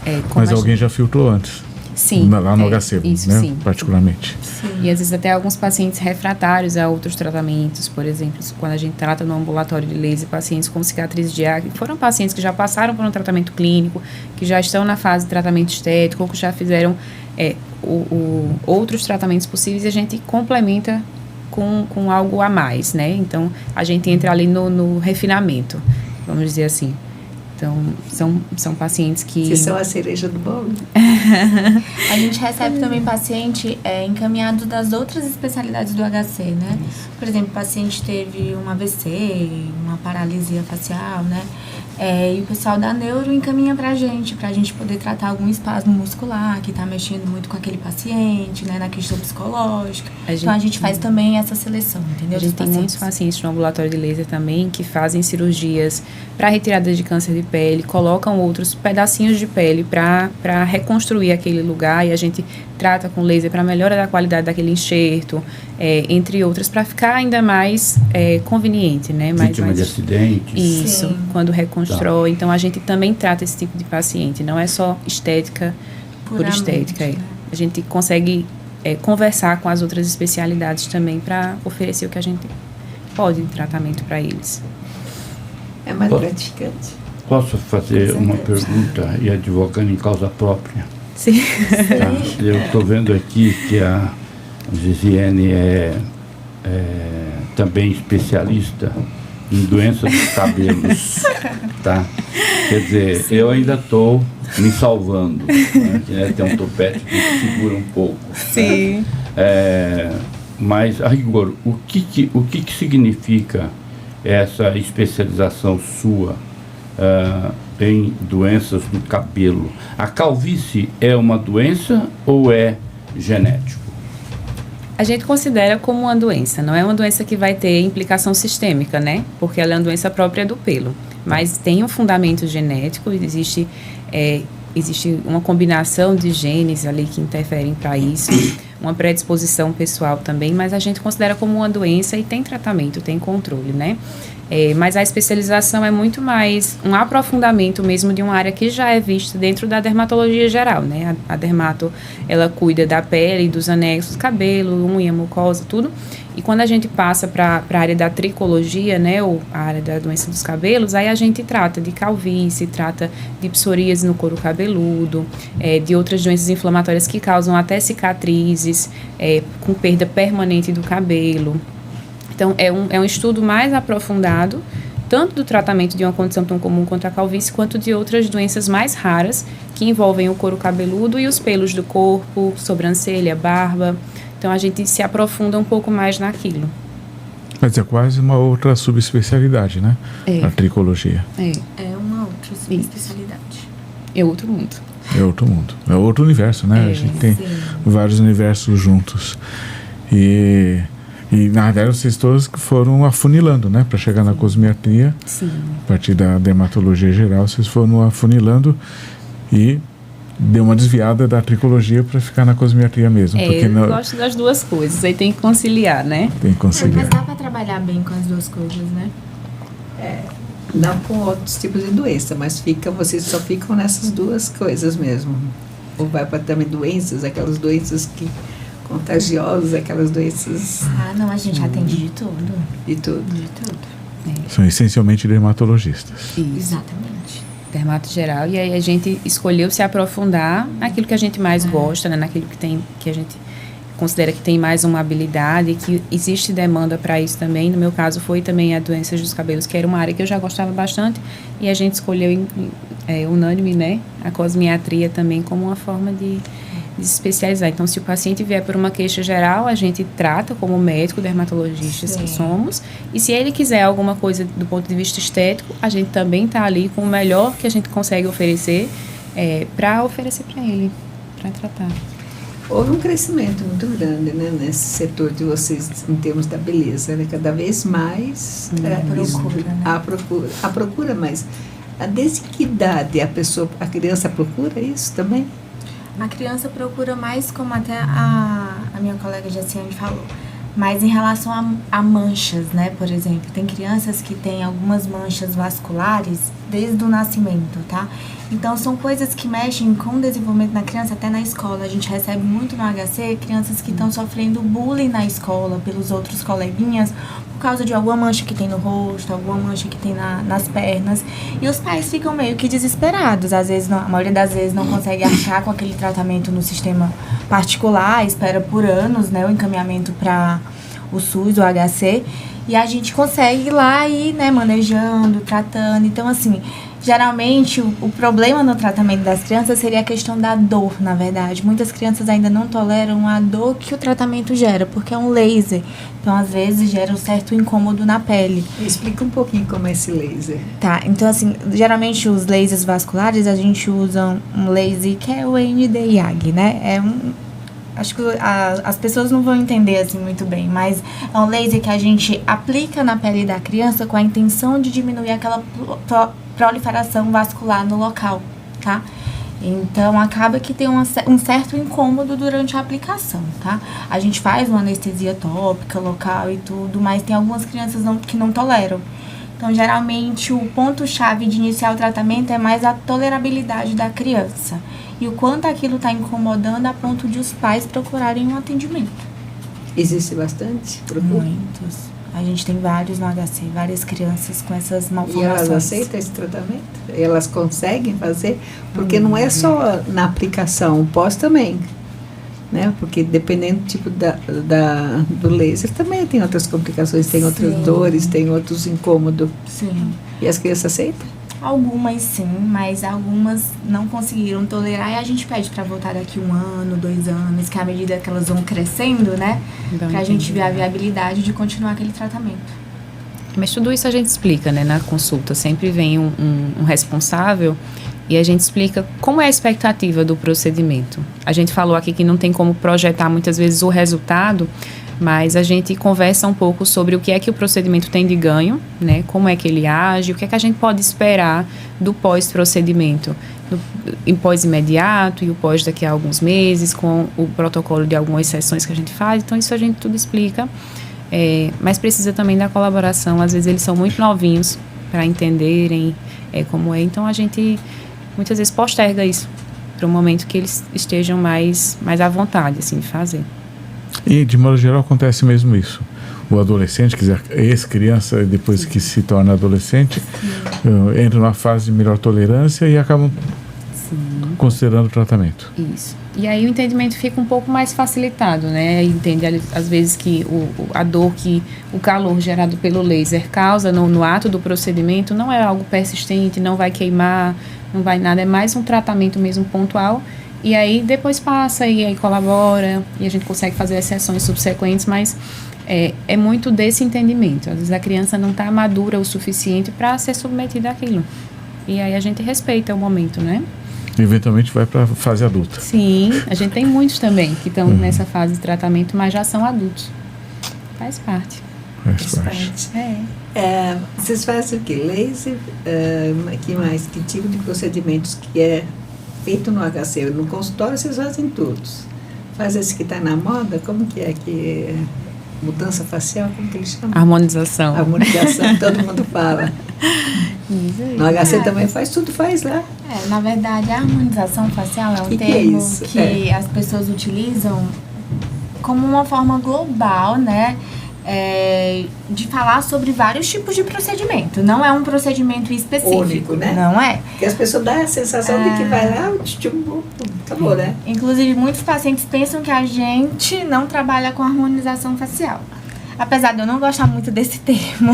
alguém já filtrou antes? Sim. Lá no HC, isso, né? Sim. Particularmente. Sim. E às vezes até alguns pacientes refratários a outros tratamentos, por exemplo, quando a gente trata no ambulatório de laser, pacientes com cicatriz de acne, foram pacientes que já passaram por um tratamento clínico, que já estão na fase de tratamento estético, ou que já fizeram outros tratamentos possíveis, e a gente complementa com algo a mais, né? Então, a gente entra ali no refinamento, vamos dizer assim. Então, são pacientes que... Vocês são a cereja do bolo? A gente recebe também paciente encaminhado das outras especialidades do HC, né? Por exemplo, o paciente teve um AVC, uma paralisia facial, né? E o pessoal da neuro encaminha pra gente poder tratar algum espasmo muscular que tá mexendo muito com aquele paciente, né? Na questão psicológica. Então, a gente faz também essa seleção, entendeu? A gente tem muitos pacientes no ambulatório de laser também que fazem cirurgias para retirada de câncer de pele, colocam outros pedacinhos de pele para reconstruir aquele lugar, e a gente trata com laser para melhora da qualidade daquele enxerto, entre outras, para ficar ainda mais conveniente, né? Vítima de acidentes. Isso, Sim. quando reconstrói. Então, a gente também trata esse tipo de paciente, não é só estética por estética. né? A gente consegue conversar com as outras especialidades também para oferecer o que a gente pode de tratamento para eles. É mais gratificante. Posso fazer uma pergunta e advogando em causa própria? Sim. Tá? Eu estou vendo aqui que a Gisiane é também especialista em doenças dos cabelos, tá? Quer dizer, eu ainda estou me salvando, né? Tem um topete que segura um pouco. Sim. Mas, a rigor, o que significa essa especialização sua em doenças do cabelo. A calvície é uma doença ou é genético? A gente considera como uma doença, não é uma doença que vai ter implicação sistêmica, né? Porque ela é uma doença própria do pelo. Mas tem um fundamento genético, existe uma combinação de genes ali que interferem para isso, uma predisposição pessoal também, mas a gente considera como uma doença e tem tratamento, tem controle, né? Mas a especialização é muito mais um aprofundamento mesmo de uma área que já é vista dentro da dermatologia geral, né? A dermato, ela cuida da pele, dos anexos, cabelo, unha, mucosa, tudo. E quando a gente passa para a área da tricologia, né, ou a área da doença dos cabelos, aí a gente trata de calvície, trata de psoríase no couro cabeludo, de outras doenças inflamatórias que causam até cicatrizes, com perda permanente do cabelo. Então, é um estudo mais aprofundado, tanto do tratamento de uma condição tão comum quanto a calvície, quanto de outras doenças mais raras, que envolvem o couro cabeludo e os pelos do corpo, sobrancelha, barba. Então, a gente se aprofunda um pouco mais naquilo. Mas é quase uma outra subespecialidade, né? A tricologia. É uma outra subespecialidade. É outro mundo. É outro mundo. É outro universo, né? A gente tem vários universos juntos. E na verdade, vocês todos que foram afunilando, né? Para chegar na cosmiatria. Sim. A partir da dermatologia geral, vocês foram afunilando e deu uma desviada da tricologia para ficar na cosmiatria mesmo. Porque eu gosto das duas coisas, aí tem que conciliar, né? Tem que conciliar. Mas dá para trabalhar bem com as duas coisas, né? Não com outros tipos de doença, mas vocês só ficam nessas duas coisas mesmo. Ou vai para também doenças, aquelas doenças contagiosas, aquelas doenças... Não, a gente atende de tudo. De tudo. De tudo. São essencialmente dermatologistas. Isso. Exatamente. Dermato geral, e aí a gente escolheu se aprofundar naquilo que a gente mais gosta, né? Naquilo que a gente considera que tem mais uma habilidade, que existe demanda para isso também. No meu caso foi também a doenças dos cabelos, que era uma área que eu já gostava bastante, e a gente escolheu unânime, né? A cosmiatria também como uma forma de se especializar. Então, se o paciente vier por uma queixa geral, a gente trata como médico, dermatologistas que somos, e se ele quiser alguma coisa do ponto de vista estético, a gente também está ali com o melhor que a gente consegue oferecer para oferecer para ele, para tratar. Houve um crescimento muito grande, né, nesse setor de vocês em termos da beleza, né? Cada vez mais a procura, mas desde que idade a criança procura isso também? A criança procura mais, como até a minha colega Jaciane falou, mas em relação a manchas, né? Por exemplo, tem crianças que têm algumas manchas vasculares desde o nascimento, tá? Então, são coisas que mexem com o desenvolvimento da criança até na escola. A gente recebe muito no HC crianças que estão sofrendo bullying na escola pelos outros coleguinhas por causa de alguma mancha que tem no rosto, alguma mancha que tem nas pernas. E os pais ficam meio que desesperados. Às vezes, a maioria das vezes, não consegue arcar com aquele tratamento no sistema particular, espera por anos, né, o encaminhamento para o SUS, o HC. E a gente consegue ir lá e ir, né, manejando, tratando. Então, assim, geralmente o problema no tratamento das crianças seria a questão da dor, na verdade. Muitas crianças ainda não toleram a dor que o tratamento gera, porque é um laser. Então, às vezes, gera um certo incômodo na pele. Explica um pouquinho como é esse laser. Tá, então, assim, geralmente os lasers vasculares, a gente usa um laser que é o Nd:YAG, né? Acho que as pessoas não vão entender assim muito bem, mas é um laser que a gente aplica na pele da criança com a intenção de diminuir aquela proliferação vascular no local, tá? Então, acaba que tem um certo incômodo durante a aplicação, tá? A gente faz uma anestesia tópica, local e tudo, mas tem algumas crianças que não toleram. Então, geralmente, o ponto-chave de iniciar o tratamento é mais a tolerabilidade da criança. E o quanto aquilo está incomodando a ponto de os pais procurarem um atendimento. Existe bastante? Muitos. A gente tem vários no HC, várias crianças com essas malformações. E elas aceitam esse tratamento? Elas conseguem fazer? Porque não é só na aplicação, o pós também. Né? Porque dependendo do tipo do laser, também tem outras complicações, tem outras dores, tem outros incômodos. Sim. E as crianças aceitam? Algumas sim, mas algumas não conseguiram tolerar e a gente pede para voltar daqui 1 ano, 2 anos, que à medida que elas vão crescendo, né? Pra gente ver a viabilidade de continuar aquele tratamento. Mas tudo isso a gente explica, né, na consulta. Sempre vem um responsável e a gente explica como é a expectativa do procedimento. A gente falou aqui que não tem como projetar muitas vezes o resultado, mas a gente conversa um pouco sobre o que é que o procedimento tem de ganho, né, como é que ele age, o que é que a gente pode esperar do pós-procedimento, em pós-imediato e o pós daqui a alguns meses, com o protocolo de algumas sessões que a gente faz. Então, isso a gente tudo explica. Mas precisa também da colaboração. Às vezes eles são muito novinhos para entenderem como é. Então a gente muitas vezes posterga isso para o momento que eles estejam mais à vontade assim, de fazer. E de modo geral acontece mesmo isso. O adolescente, quer dizer, ex-criança, depois que se torna adolescente, entra numa fase de melhor tolerância e acabam considerando o tratamento. Isso. E aí o entendimento fica um pouco mais facilitado, né? Entende às vezes que a dor que o calor gerado pelo laser causa no ato do procedimento não é algo persistente, não vai queimar, não vai nada, é mais um tratamento mesmo pontual. E aí depois passa e aí colabora e a gente consegue fazer as sessões subsequentes, mas é muito desse entendimento. Às vezes a criança não está madura o suficiente para ser submetida àquilo. E aí a gente respeita o momento, né? Eventualmente vai para a fase adulta. Sim, a gente tem muitos também que estão nessa fase de tratamento, mas já são adultos. Faz parte. Faz parte. Vocês fazem o quê? Laser? Que mais? Que tipo de procedimentos que é feito no HC? No consultório vocês fazem todos. Faz esse que está na moda? Como que é? Mudança facial? Como que eles chamam? Harmonização. Harmonização, todo mundo fala. No HC também faz, tudo faz lá. Na verdade, a harmonização facial é um termo que as pessoas utilizam como uma forma global, né? De falar sobre vários tipos de procedimento. Não é um procedimento específico. Único, né? Não é. Porque as pessoas dão a sensação de que vai lá, acabou, né? Inclusive, muitos pacientes pensam que a gente não trabalha com harmonização facial. Apesar de eu não gostar muito desse termo.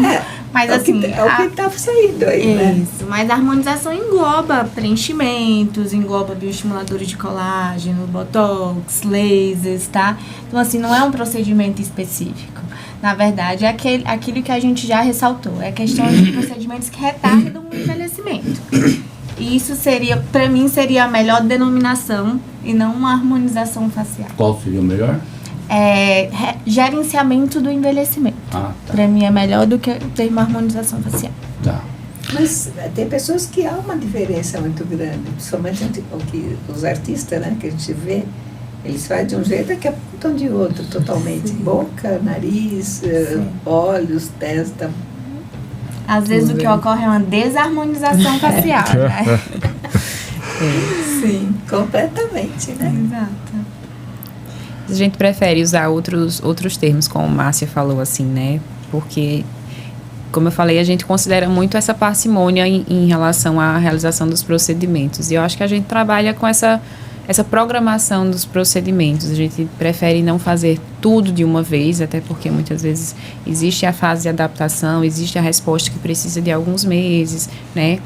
Mas assim... É o que está saindo aí, né? Isso, mas a harmonização engloba preenchimentos, engloba bioestimuladores de colágeno, botox, lasers, tá? Então, assim, não é um procedimento específico. Na verdade, é aquilo que a gente já ressaltou. É questão de procedimentos que retardam o envelhecimento. E isso seria, para mim, seria a melhor denominação e não uma harmonização facial. Qual seria o melhor? Gerenciamento do envelhecimento. Tá. Para mim é melhor do que o termo harmonização facial. Tá. Mas tem pessoas que há uma diferença muito grande, principalmente os artistas, né, que a gente vê, eles fazem de um jeito e daqui a pouco estão de outro totalmente. Sim. Boca, nariz, olhos, testa. Às vezes o que ocorre é uma desarmonização facial, né? Sim, completamente, né? Exato. A gente prefere usar outros termos, como a Márcia falou, assim, né? Porque, como eu falei, a gente considera muito essa parcimônia em relação à realização dos procedimentos. E eu acho que a gente trabalha com essa programação dos procedimentos. A gente prefere não fazer tudo de uma vez, até porque muitas vezes existe a fase de adaptação, existe a resposta que precisa de alguns meses, né?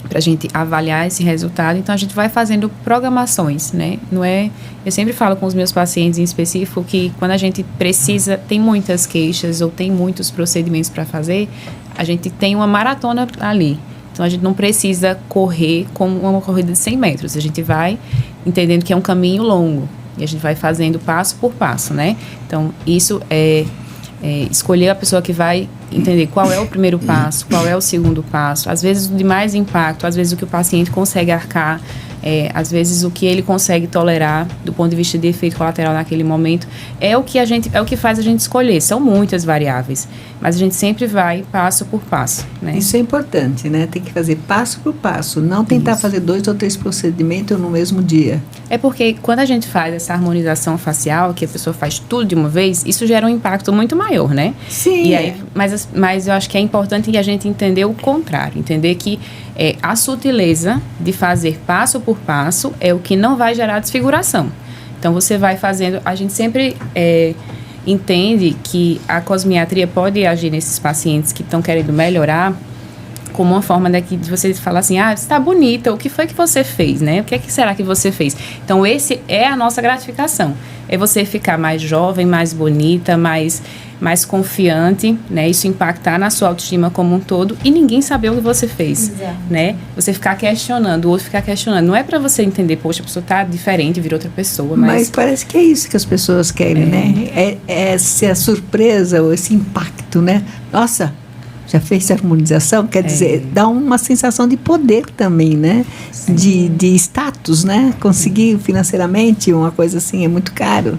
Para a gente avaliar esse resultado. Então, a gente vai fazendo programações, né? Não é... Eu sempre falo com os meus pacientes em específico que quando a gente precisa, tem muitas queixas ou tem muitos procedimentos para fazer, a gente tem uma maratona ali. Então, a gente não precisa correr como uma corrida de 100 metros. A gente vai entendendo que é um caminho longo e a gente vai fazendo passo por passo, né? Então, isso é escolher a pessoa que vai entender qual é o primeiro passo, qual é o segundo passo, às vezes o de mais impacto, às vezes o que o paciente consegue arcar, às vezes o que ele consegue tolerar do ponto de vista de efeito colateral naquele momento, é o que faz a gente escolher. São muitas variáveis, mas a gente sempre vai passo por passo, né? Isso é importante, né? Tem que fazer passo por passo, não tentar fazer 2 ou 3 procedimentos no mesmo dia. É porque quando a gente faz essa harmonização facial, que a pessoa faz tudo de uma vez, isso gera um impacto muito maior, né? Sim. E aí, mas eu acho que é importante a gente entender o contrário, entender que a sutileza de fazer passo por passo é o que não vai gerar desfiguração. Então, você vai fazendo... A gente sempre entende que a cosmiatria pode agir nesses pacientes que estão querendo melhorar como uma forma de você falar assim, você está bonita, o que foi que você fez, né? O que será que você fez? Então, esse é a nossa gratificação. É você ficar mais jovem, mais bonita, mais confiante, né? Isso impactar na sua autoestima como um todo e ninguém saber o que você fez, né? Você ficar questionando, o outro ficar questionando. Não é para você entender, poxa, a pessoa tá diferente, virou outra pessoa, mas parece que é isso que as pessoas querem, né? É essa surpresa ou esse impacto, né? Nossa, já fez harmonização? Quer dizer, dá uma sensação de poder também, né? De status, né? Conseguir financeiramente uma coisa assim é muito caro.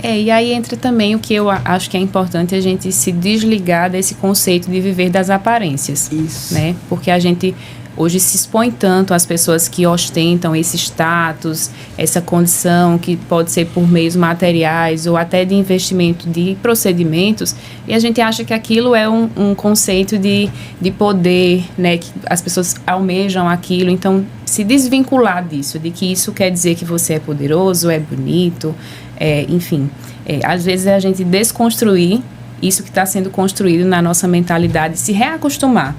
E aí entra também o que eu acho que é importante a gente se desligar desse conceito de viver das aparências. Isso. Né? Porque a gente hoje se expõe tanto às pessoas que ostentam esse status, essa condição que pode ser por meios materiais ou até de investimento de procedimentos, e a gente acha que aquilo é um conceito de poder, né? Que as pessoas almejam aquilo. Então, se desvincular disso, de que isso quer dizer que você é poderoso, é bonito, enfim. Às vezes é a gente desconstruir isso que está sendo construído na nossa mentalidade, se reacostumar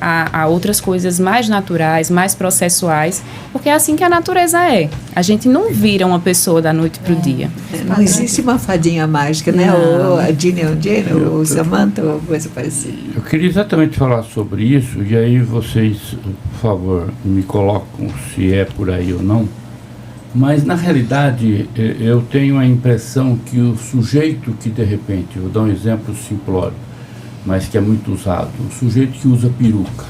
a outras coisas mais naturais, mais processuais, porque é assim que a natureza é. A gente não vira uma pessoa da noite para o dia. Não existe uma fadinha mágica, né? Ou a Ginny ou Jane, ou Samantha, ou coisa parecida. Eu queria exatamente falar sobre isso, e aí vocês, por favor, me colocam se é por aí ou não. Mas, na realidade, eu tenho a impressão que o sujeito que, de repente, vou dar um exemplo simplório, mas que é muito usado, o sujeito que usa peruca,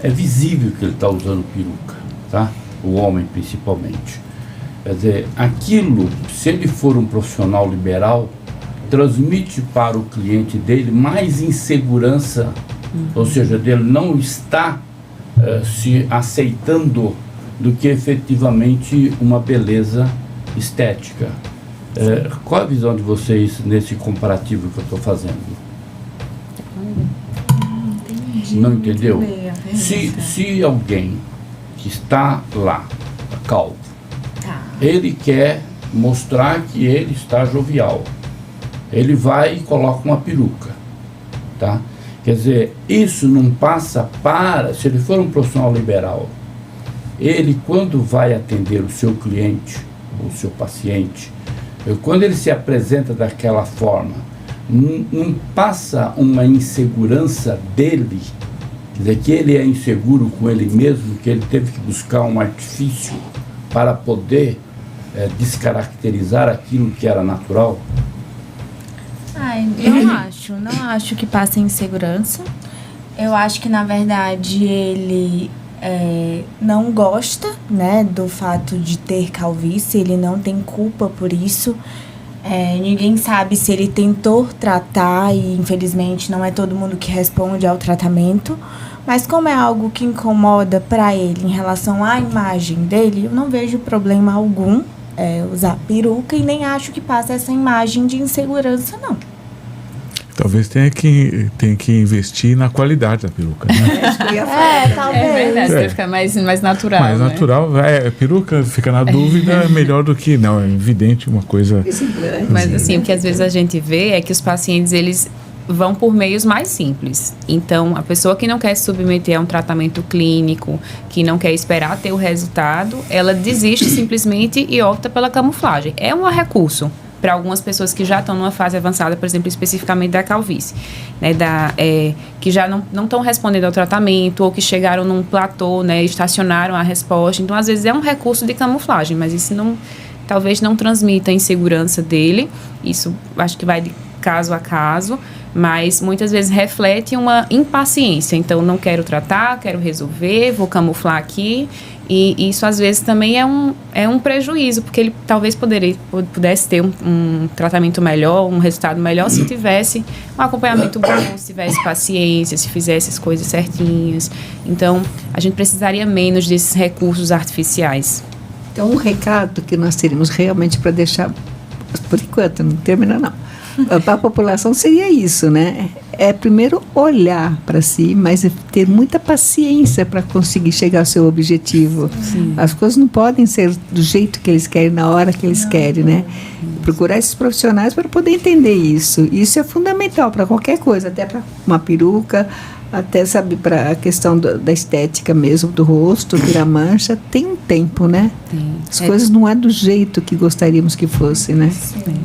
é visível que ele está usando peruca, tá? O homem, principalmente. Quer dizer, aquilo, se ele for um profissional liberal, transmite para o cliente dele mais insegurança, ou seja, dele não está se aceitando do que efetivamente uma beleza estética. Qual a visão de vocês nesse comparativo que eu estou fazendo? Não entendeu? Se alguém que está lá, calvo, ele quer mostrar que ele está jovial, ele vai e coloca uma peruca, tá? Quer dizer, isso não passa se ele for um profissional liberal, ele, quando vai atender o seu cliente, o seu paciente, quando ele se apresenta daquela forma, não passa uma insegurança dele, quer dizer, que ele é inseguro com ele mesmo, que ele teve que buscar um artifício para poder descaracterizar aquilo que era natural? Não acho que passe insegurança. Eu acho que, na verdade, ele não gosta, né, do fato de ter calvície, ele não tem culpa por isso. Ninguém sabe se ele tentou tratar e, infelizmente, não é todo mundo que responde ao tratamento. Mas como é algo que incomoda para ele em relação à imagem dele, eu não vejo problema algum usar peruca e nem acho que passa essa imagem de insegurança, não. Talvez tenha que investir na qualidade da peruca, né? Talvez. É verdade, deve ficar mais natural. Mais natural, peruca fica na dúvida, é melhor do que, não, é evidente uma coisa... Mas assim, o que às vezes a gente vê é que os pacientes, eles vão por meios mais simples. Então, a pessoa que não quer se submeter a um tratamento clínico, que não quer esperar ter o resultado, ela desiste simplesmente e opta pela camuflagem. É um recurso para algumas pessoas que já estão numa fase avançada, por exemplo, especificamente da calvície, né, que já não estão respondendo ao tratamento ou que chegaram num platô, né, estacionaram a resposta. Então, às vezes, é um recurso de camuflagem, mas isso talvez não transmita a insegurança dele. Isso acho que vai de caso a caso, mas muitas vezes reflete uma impaciência. Então, não quero tratar, quero resolver, vou camuflar aqui. E isso, às vezes, também é um prejuízo, porque ele talvez pudesse ter um tratamento melhor, um resultado melhor, se tivesse um acompanhamento bom, se tivesse paciência, se fizesse as coisas certinhas. Então, a gente precisaria menos desses recursos artificiais. Então, um recado que nós teríamos realmente para deixar, por enquanto, não termina não, para a população seria isso, né? Primeiro olhar para si, mas ter muita paciência para conseguir chegar ao seu objetivo. Sim. As coisas não podem ser do jeito que eles querem, na hora que eles querem, né? Procurar esses profissionais para poder entender isso. Isso é fundamental para qualquer coisa, até para uma peruca, Até, sabe, para a questão da estética mesmo, do rosto, tirar mancha, tem um tempo, né? Tem. As coisas não é do jeito que gostaríamos que fosse, né? Sim.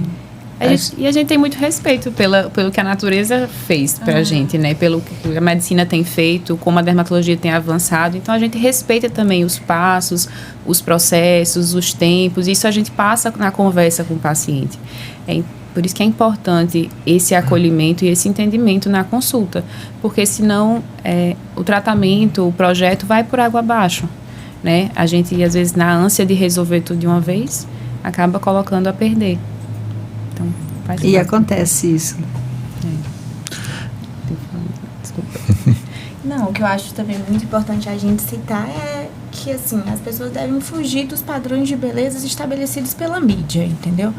E a gente tem muito respeito pelo que a natureza fez pra gente, né? Pelo que a medicina tem feito, como a dermatologia tem avançado. Então, a gente respeita também os passos, os processos, os tempos. Isso a gente passa na conversa com o paciente. Por isso que é importante esse acolhimento e esse entendimento na consulta. Porque, senão, o tratamento, o projeto vai por água abaixo, né? A gente, às vezes, na ânsia de resolver tudo de uma vez, acaba colocando a perder. Então, e acontece isso. Desculpa. Não, o que eu acho também muito importante a gente citar é que, assim, as pessoas devem fugir dos padrões de beleza estabelecidos pela mídia, entendeu?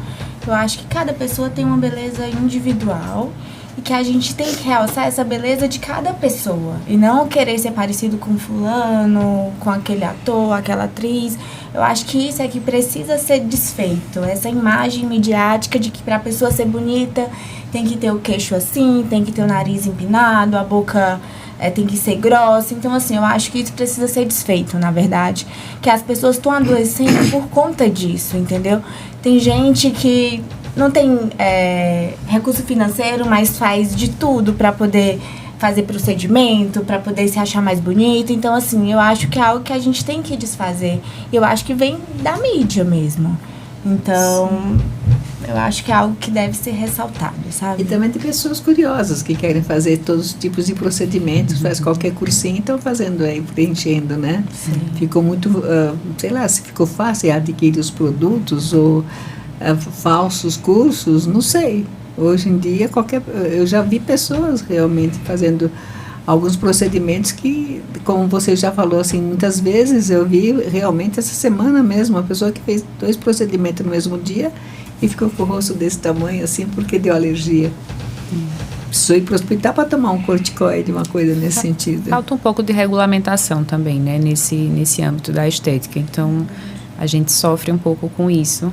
Eu acho que cada pessoa tem uma beleza individual e que a gente tem que realçar essa beleza de cada pessoa e não querer ser parecido com fulano, com aquele ator, aquela atriz. Eu acho que isso é que precisa ser desfeito, essa imagem midiática de que para a pessoa ser bonita tem que ter o queixo assim, tem que ter o nariz empinado, a boca tem que ser grossa. Então, assim, eu acho que isso precisa ser desfeito, na verdade. Que as pessoas estão adoecendo por conta disso, entendeu? Tem gente que não tem recurso financeiro, mas faz de tudo para poder fazer procedimento, para poder se achar mais bonito. Então, assim, eu acho que é algo que a gente tem que desfazer. Eu acho que vem da mídia mesmo. Então, eu acho que é algo que deve ser ressaltado, sabe? E também tem pessoas curiosas que querem fazer todos os tipos de procedimentos, faz qualquer cursinho e estão fazendo aí, preenchendo, né? Sim. Ficou muito, sei lá, se ficou fácil adquirir os produtos ou falsos cursos, não sei. Hoje em dia, eu já vi pessoas realmente fazendo alguns procedimentos que, como você já falou, assim, muitas vezes eu vi realmente essa semana mesmo, uma pessoa que fez 2 procedimentos no mesmo dia e ficou com o rosto desse tamanho, assim, porque deu alergia. Precisou ir para o hospital para tomar um corticoide, uma coisa nesse sentido. Falta um pouco de regulamentação também, né, nesse âmbito da estética. Então, a gente sofre um pouco com isso.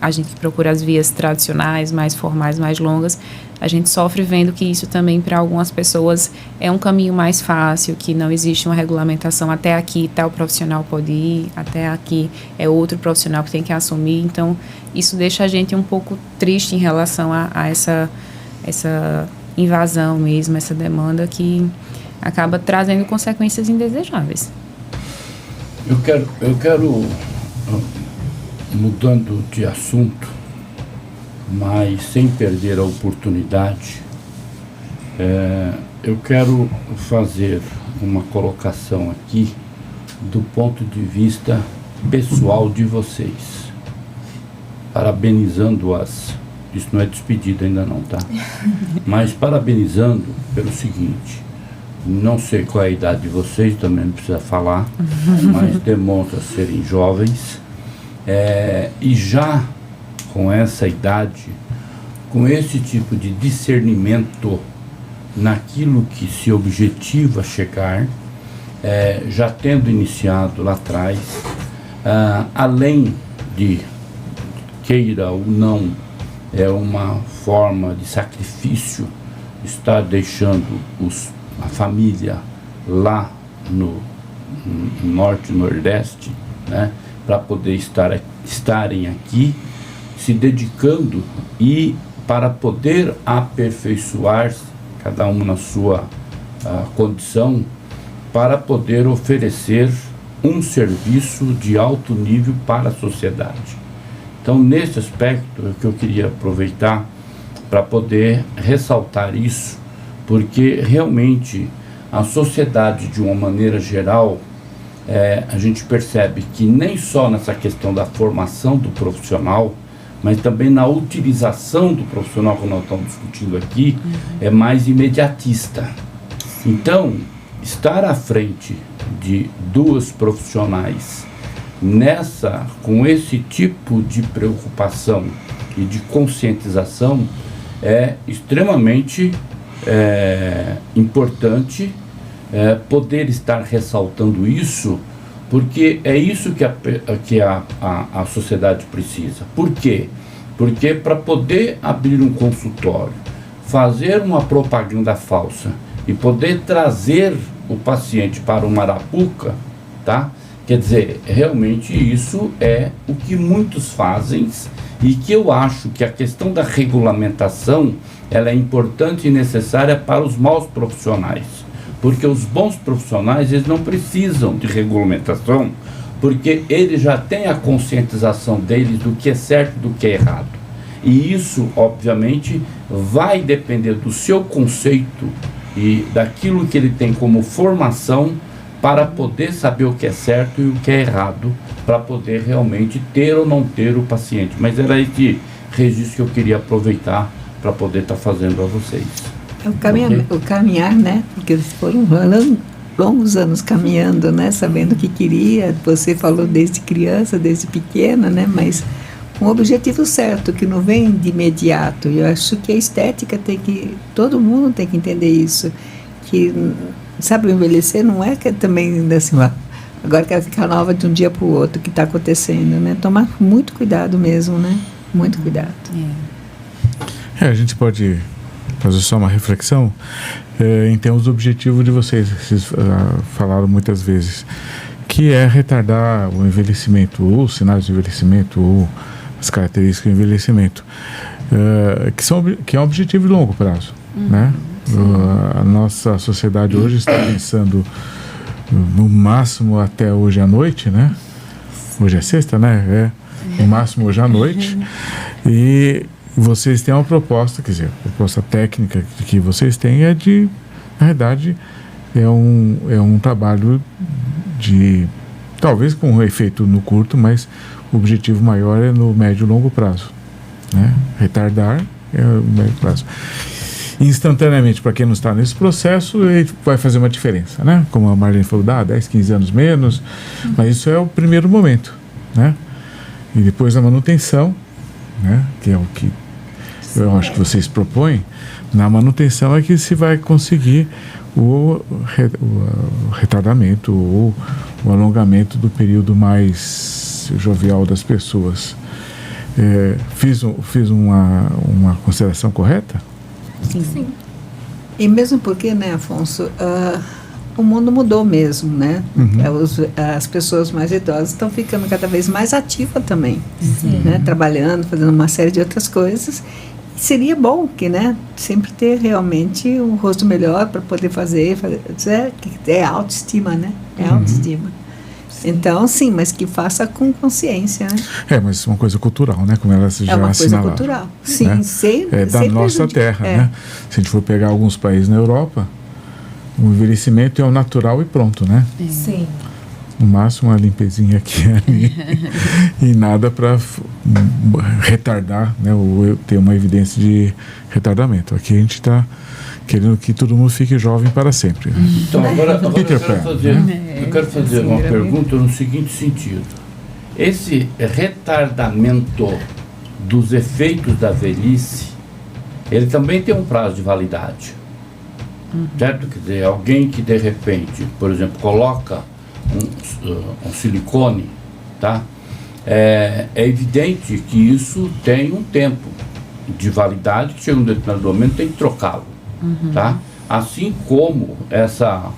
A gente procura as vias tradicionais, mais formais, mais longas. A gente sofre vendo que isso também, para algumas pessoas, é um caminho mais fácil, que não existe uma regulamentação. Até aqui tal profissional pode ir, até aqui é outro profissional que tem que assumir. Então, isso deixa a gente um pouco triste em relação a essa invasão mesmo, essa demanda que acaba trazendo consequências indesejáveis. Eu quero mudando de assunto, mas sem perder a oportunidade, eu quero fazer uma colocação aqui do ponto de vista pessoal de vocês, parabenizando-as. Isso não é despedida ainda não, tá? Mas parabenizando pelo seguinte: não sei qual é a idade de vocês, também não precisa falar, mas demonstra serem jovens. E já com essa idade, com esse tipo de discernimento naquilo que se objetiva chegar, já tendo iniciado lá atrás, além de, queira ou não, uma forma de sacrifício, estar deixando a família lá no norte e nordeste, né, para poder estarem aqui, se dedicando e para poder aperfeiçoar cada um na sua condição, para poder oferecer um serviço de alto nível para a sociedade. Então, nesse aspecto, é que eu queria aproveitar para poder ressaltar isso, porque realmente a sociedade, de uma maneira geral, a gente percebe que nem só nessa questão da formação do profissional, mas também na utilização do profissional, que nós estamos discutindo aqui, é mais imediatista. Então, estar à frente de 2 profissionais com esse tipo de preocupação e de conscientização é extremamente importante poder estar ressaltando isso, porque é isso que a sociedade precisa. Por quê? Porque para poder abrir um consultório, fazer uma propaganda falsa e poder trazer o paciente para uma arapuca, tá? Quer dizer, realmente isso é o que muitos fazem, e que eu acho que a questão da regulamentação, ela é importante e necessária para os maus profissionais, porque os bons profissionais, eles não precisam de regulamentação, porque eles já têm a conscientização deles do que é certo e do que é errado. E isso, obviamente, vai depender do seu conceito e daquilo que ele tem como formação para poder saber o que é certo e o que é errado, para poder realmente ter ou não ter o paciente. Mas era esse registro que eu queria aproveitar para poder estar fazendo a vocês. O caminhar, né? Porque eles foram longos anos caminhando, né? Sabendo o que queria. Você falou desde criança, desde pequena, né? Mas com o objetivo certo, que não vem de imediato. Eu acho que a estética todo mundo tem que entender isso. Que, sabe, envelhecer não é que também assim, agora quero ficar nova de um dia para o outro, que está acontecendo, né? Tomar muito cuidado mesmo, né? Muito cuidado. A gente pode fazer só uma reflexão em termos do objetivo de vocês falaram muitas vezes, que é retardar o envelhecimento, ou os sinais de envelhecimento, ou as características do envelhecimento, que é um objetivo de longo prazo, né? A nossa sociedade hoje está pensando no máximo até hoje à noite, né? Hoje é sexta, né? No máximo hoje à noite. E vocês têm uma proposta, quer dizer, a proposta técnica que vocês têm na verdade, é um trabalho talvez com um efeito no curto, mas o objetivo maior é no médio e longo prazo, né? Retardar é o médio prazo. Instantaneamente, para quem não está nesse processo, ele vai fazer uma diferença, né? Como a Marlene falou, 10, 15 anos menos, mas isso é o primeiro momento, né? E depois a manutenção, né? Que é o que eu acho que vocês propõem. Na manutenção é que se vai conseguir o retardamento ou o alongamento do período mais jovial das pessoas. Fiz uma consideração correta? Sim. E mesmo porque, né, Afonso, o mundo mudou mesmo, né? As pessoas mais idosas estão ficando cada vez mais ativas também, né? Trabalhando, fazendo uma série de outras coisas. E seria bom que, né, sempre ter realmente um rosto melhor para poder fazer é autoestima, né? É autoestima. Então, sim, mas que faça com consciência, né? Mas uma coisa cultural, né? Como ela já assinalava. É uma coisa cultural, sim. Né? Sem da nossa terra, né? Se a gente for pegar alguns países na Europa, o envelhecimento é o natural e pronto, né? Sim. No máximo uma limpezinha aqui e ali. E nada para retardar, né? Ou ter uma evidência de retardamento. Aqui a gente está querendo que todo mundo fique jovem para sempre. Então, agora eu quero fazer uma pergunta no seguinte sentido. Esse retardamento dos efeitos da velhice, ele também tem um prazo de validade. Certo? Quer dizer, alguém que de repente, por exemplo, coloca um silicone, tá? É evidente que isso tem um tempo de validade, que chega um determinado momento tem que trocá-lo. Tá? Assim como essa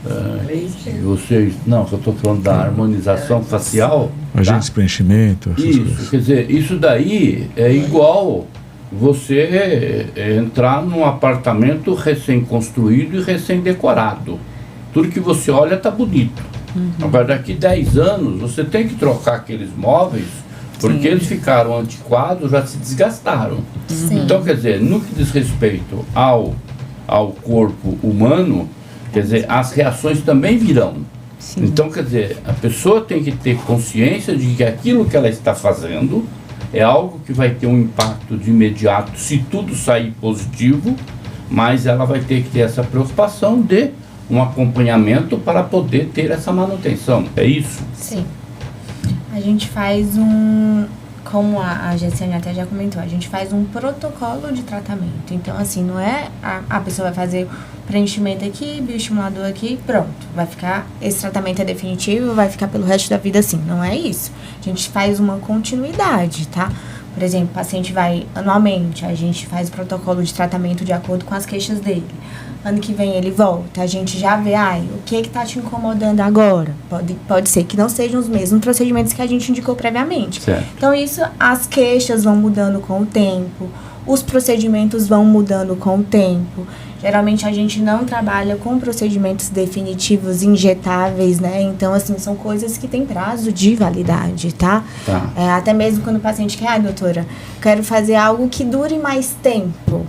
eu estou falando da harmonização facial, agentes de preenchimento, isso, coisas. Quer dizer, isso daí é igual você entrar num apartamento recém-construído e recém-decorado. Tudo que você olha está bonito. Agora, daqui 10 anos, você tem que trocar aqueles móveis, porque eles ficaram antiquados, já se desgastaram. Então, quer dizer, no que diz respeito ao corpo humano, quer dizer, as reações também virão. Então, quer dizer, a pessoa tem que ter consciência de que aquilo que ela está fazendo é algo que vai ter um impacto de imediato, se tudo sair positivo, mas ela vai ter que ter essa preocupação de um acompanhamento para poder ter essa manutenção. É isso? Sim. A gente faz como a Gessiane até já comentou, a gente faz um protocolo de tratamento. Então, assim, não é a pessoa vai fazer preenchimento aqui, bioestimulador aqui, pronto. Vai ficar, esse tratamento é definitivo, vai ficar pelo resto da vida assim. Não é isso. A gente faz uma continuidade, tá? Por exemplo, o paciente vai anualmente, a gente faz o protocolo de tratamento de acordo com as queixas dele. Ano que vem ele volta, a gente já vê, o que está te incomodando agora? Pode ser que não sejam os mesmos procedimentos que a gente indicou previamente. Certo. Então, as queixas vão mudando com o tempo, os procedimentos vão mudando com o tempo. Geralmente, a gente não trabalha com procedimentos definitivos injetáveis, né? Então, assim, são coisas que têm prazo de validade, tá? Até mesmo quando o paciente quer, doutora, quero fazer algo que dure mais tempo.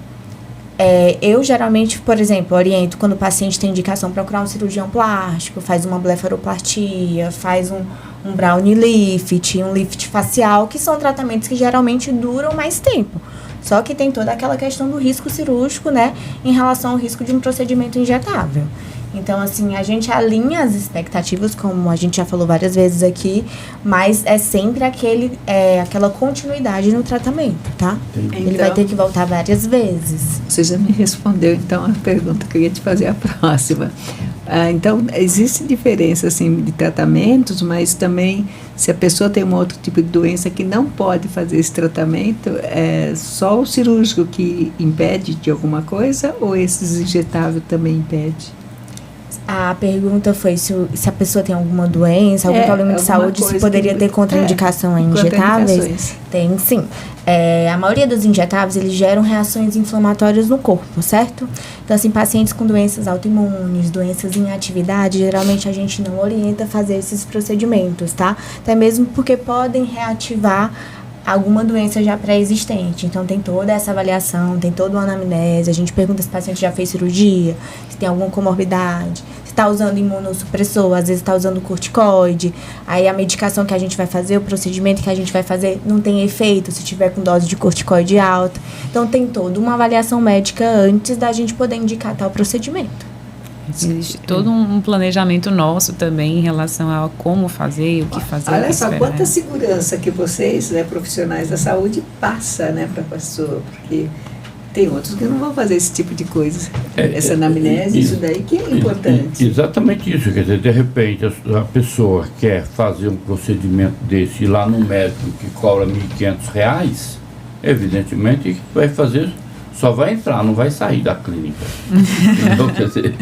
Eu, geralmente, por exemplo, oriento quando o paciente tem indicação procurar um cirurgião plástico, faz uma blefaroplastia, faz um brownie lift, um lift facial, que são tratamentos que geralmente duram mais tempo. Só que tem toda aquela questão do risco cirúrgico, né, em relação ao risco de um procedimento injetável. Então, assim, a gente alinha as expectativas, como a gente já falou várias vezes aqui, mas é sempre aquela continuidade no tratamento, tá? Ele vai ter que voltar várias vezes. Você já me respondeu, então, a pergunta que eu ia te fazer a próxima. Então, existe diferença, assim, de tratamentos, mas também, se a pessoa tem um outro tipo de doença que não pode fazer esse tratamento, é só o cirúrgico que impede de alguma coisa, ou esses injetáveis também impede? A pergunta foi se a pessoa tem alguma doença, algum problema de saúde, se poderia ter contraindicação a injetáveis. Tem, sim. A maioria dos injetáveis, eles geram reações inflamatórias no corpo, certo? Então, assim, pacientes com doenças autoimunes, doenças em atividade, geralmente a gente não orienta a fazer esses procedimentos, tá? Até mesmo porque podem reativar alguma doença já pré-existente. Então, tem toda essa avaliação, tem toda uma anamnese. A gente pergunta se o paciente já fez cirurgia, se tem alguma comorbidade, se está usando imunossupressor, às vezes está usando corticoide. Aí, a medicação que a gente vai fazer, o procedimento que a gente vai fazer não tem efeito se tiver com dose de corticoide alta. Então, tem toda uma avaliação médica antes da gente poder indicar tal procedimento. Existe todo um planejamento nosso também em relação a como fazer, o que fazer. Olha só, quanta segurança que vocês, né, profissionais da saúde, passa, né, para a pessoa, porque tem outros que não vão fazer esse tipo de coisa. Essa anamnese, isso daí que é importante. Exatamente isso, quer dizer, de repente a pessoa quer fazer um procedimento desse, ir lá no médico que cobra R$1.500, evidentemente que vai fazer... Só vai entrar, não vai sair da clínica. Então, quer dizer,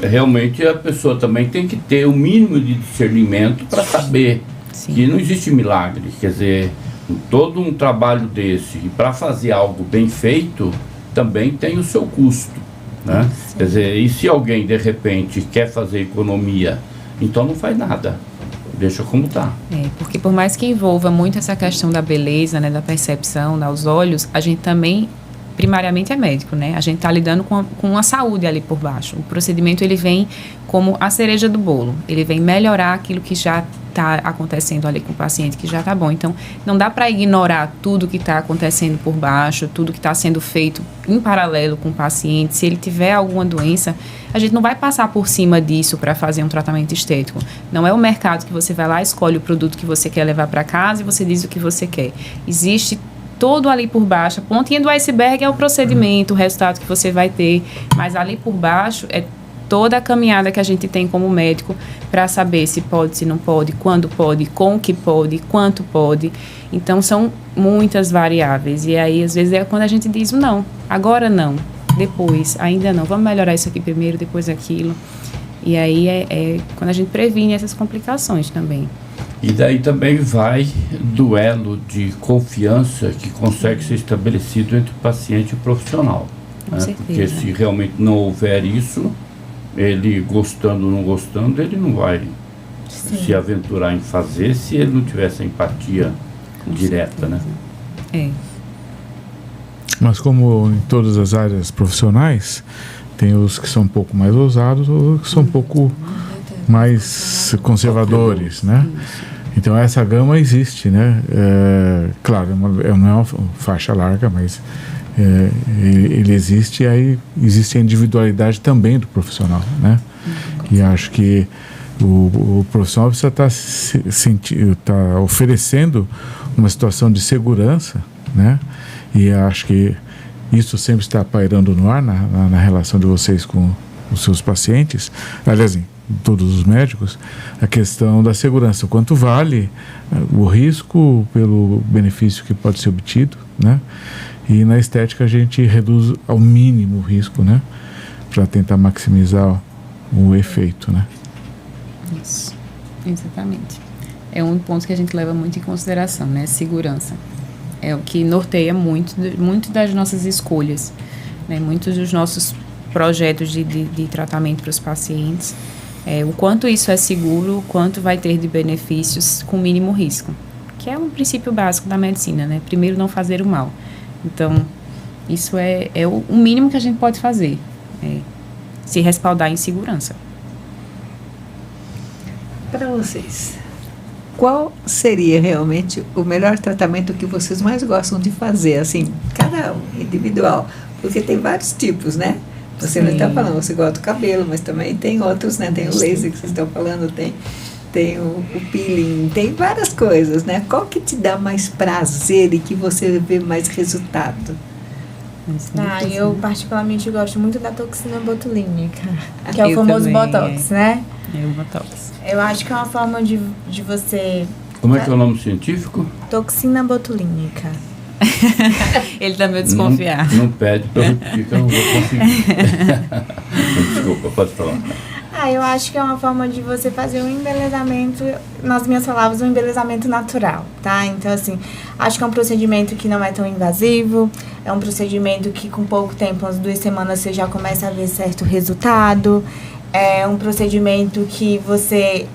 realmente a pessoa também tem que ter o mínimo de discernimento para saber que não existe milagre. Quer dizer, todo um trabalho desse, e para fazer algo bem feito, também tem o seu custo, né? Quer dizer, e se alguém de repente quer fazer economia, então não faz nada. Deixa como está. Porque por mais que envolva muito essa questão da beleza, né, da percepção, aos olhos, a gente também, primariamente, é médico, né? A gente está lidando com a saúde ali por baixo. O procedimento, ele vem como a cereja do bolo. Ele vem melhorar aquilo que já está acontecendo ali com o paciente, que já está bom. Então, não dá para ignorar tudo que está acontecendo por baixo, tudo que está sendo feito em paralelo com o paciente. Se ele tiver alguma doença, a gente não vai passar por cima disso para fazer um tratamento estético. Não é o mercado que você vai lá, escolhe o produto que você quer levar para casa e você diz o que você quer. Existe todo ali por baixo. A pontinha do iceberg é o procedimento, o resultado que você vai ter. Mas ali por baixo é toda a caminhada que a gente tem como médico para saber se pode, se não pode, quando pode, com que pode, quanto pode. Então, são muitas variáveis. E aí, às vezes, é quando a gente diz não, agora não, depois, ainda não. Vamos melhorar isso aqui primeiro, depois aquilo. E aí, é quando a gente previne essas complicações também. E daí também vai duelo de confiança que consegue ser estabelecido entre o paciente e o profissional. Com certeza. Porque se realmente não houver isso, ele gostando ou não gostando, ele não vai se aventurar em fazer se ele não tiver essa empatia direta, né? Mas como em todas as áreas profissionais, tem os que são um pouco mais ousados ou que são um pouco mais conservadores, né? Então essa gama existe, né? Claro, não é uma faixa larga, mas ele existe, e aí existe a individualidade também do profissional, né? E acho que o profissional precisa estar oferecendo uma situação de segurança, né? E acho que isso sempre está pairando no ar na relação de vocês com os seus pacientes. Aliás, todos os médicos, a questão da segurança, o quanto vale o risco pelo benefício que pode ser obtido, né? E na estética a gente reduz ao mínimo o risco, né? Para tentar maximizar o efeito, né? Isso, exatamente. É um ponto que a gente leva muito em consideração, né? Segurança. É o que norteia muito das nossas escolhas, né? Muitos dos nossos projetos de tratamento para os pacientes. O quanto isso é seguro, o quanto vai ter de benefícios com mínimo risco. Que é um princípio básico da medicina, né? Primeiro, não fazer o mal. Então, isso é o mínimo que a gente pode fazer. Se respaldar em segurança. Para vocês, qual seria realmente o melhor tratamento que vocês mais gostam de fazer? Assim, cada um, individual. Porque tem vários tipos, né? Você não está falando, você gosta do cabelo, mas também tem outros, né? Tem o laser que vocês estão falando, tem o peeling, tem várias coisas, né? Qual que te dá mais prazer e que você vê mais resultado? Eu particularmente gosto muito da toxina botulínica, que é o famoso Botox, né? É o Botox. Eu acho que é uma forma de você... Como é que é o nome científico? Toxina botulínica. Ele tá meio desconfiado. Não pede para eu repetir que eu não vou conseguir. Desculpa, pode falar. Eu acho que é uma forma de você fazer um embelezamento, nas minhas palavras, um embelezamento natural, tá? Então, assim, acho que é um procedimento que não é tão invasivo, é um procedimento que com pouco tempo, umas 2 semanas, você já começa a ver certo resultado, é um procedimento que você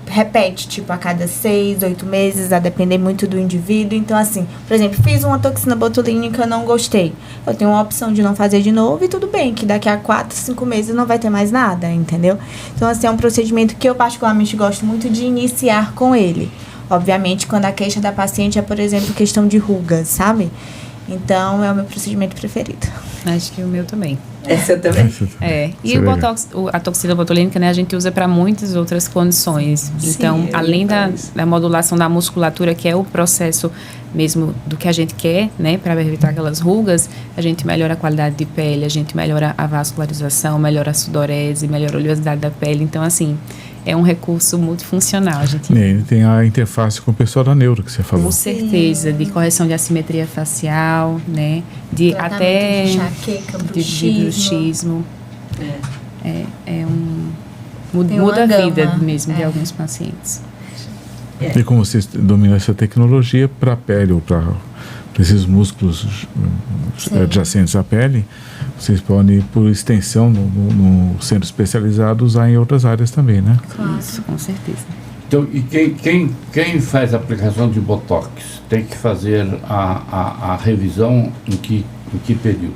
repete, tipo, a cada 6, 8 meses, a depender muito do indivíduo. Então, assim, por exemplo, fiz uma toxina botulínica, não gostei. Eu tenho uma opção de não fazer de novo e tudo bem, que daqui a 4, 5 meses não vai ter mais nada, entendeu? Então, assim, é um procedimento que eu particularmente gosto muito de iniciar com ele. Obviamente, quando a queixa da paciente é, por exemplo, questão de rugas, sabe? Então, é o meu procedimento preferido. Acho que o meu também. Essa também? E o Botox, a toxina botulínica, né, a gente usa para muitas outras condições. Então, além da modulação da musculatura, que é o processo mesmo do que a gente quer, né, para evitar aquelas rugas, a gente melhora a qualidade de pele, a gente melhora a vascularização, melhora a sudorese, melhora a oleosidade da pele. Então, assim, é um recurso multifuncional. Ele tem a interface com o pessoal da neuro, que você falou. Com certeza, de correção de assimetria facial, né, de até de enxaqueca, de bruxismo. Muda a vida mesmo de alguns pacientes. E como vocês dominam essa tecnologia para a pele ou para esses músculos adjacentes à pele, vocês podem, por extensão, no centro especializado, usar em outras áreas também, né? Claro. Isso, com certeza. Então, e quem faz a aplicação de Botox tem que fazer a revisão em que período?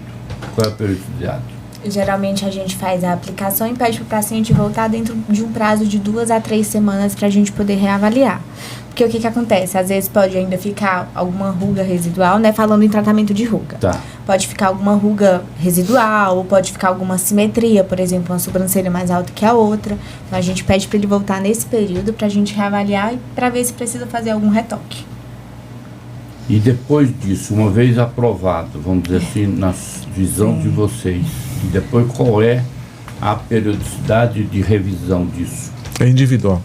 Qual é a periodicidade? Geralmente a gente faz a aplicação e pede para o paciente voltar dentro de um prazo de 2 a 3 semanas para a gente poder reavaliar. Porque o que acontece? Às vezes pode ainda ficar alguma ruga residual, né? Falando em tratamento de ruga. Tá. Pode ficar alguma ruga residual, ou pode ficar alguma assimetria, por exemplo, uma sobrancelha mais alta que a outra. Então a gente pede para ele voltar nesse período para a gente reavaliar e para ver se precisa fazer algum retoque. E depois disso, uma vez aprovado, vamos dizer assim, na visão de vocês, e depois qual é a periodicidade de revisão disso? É individual,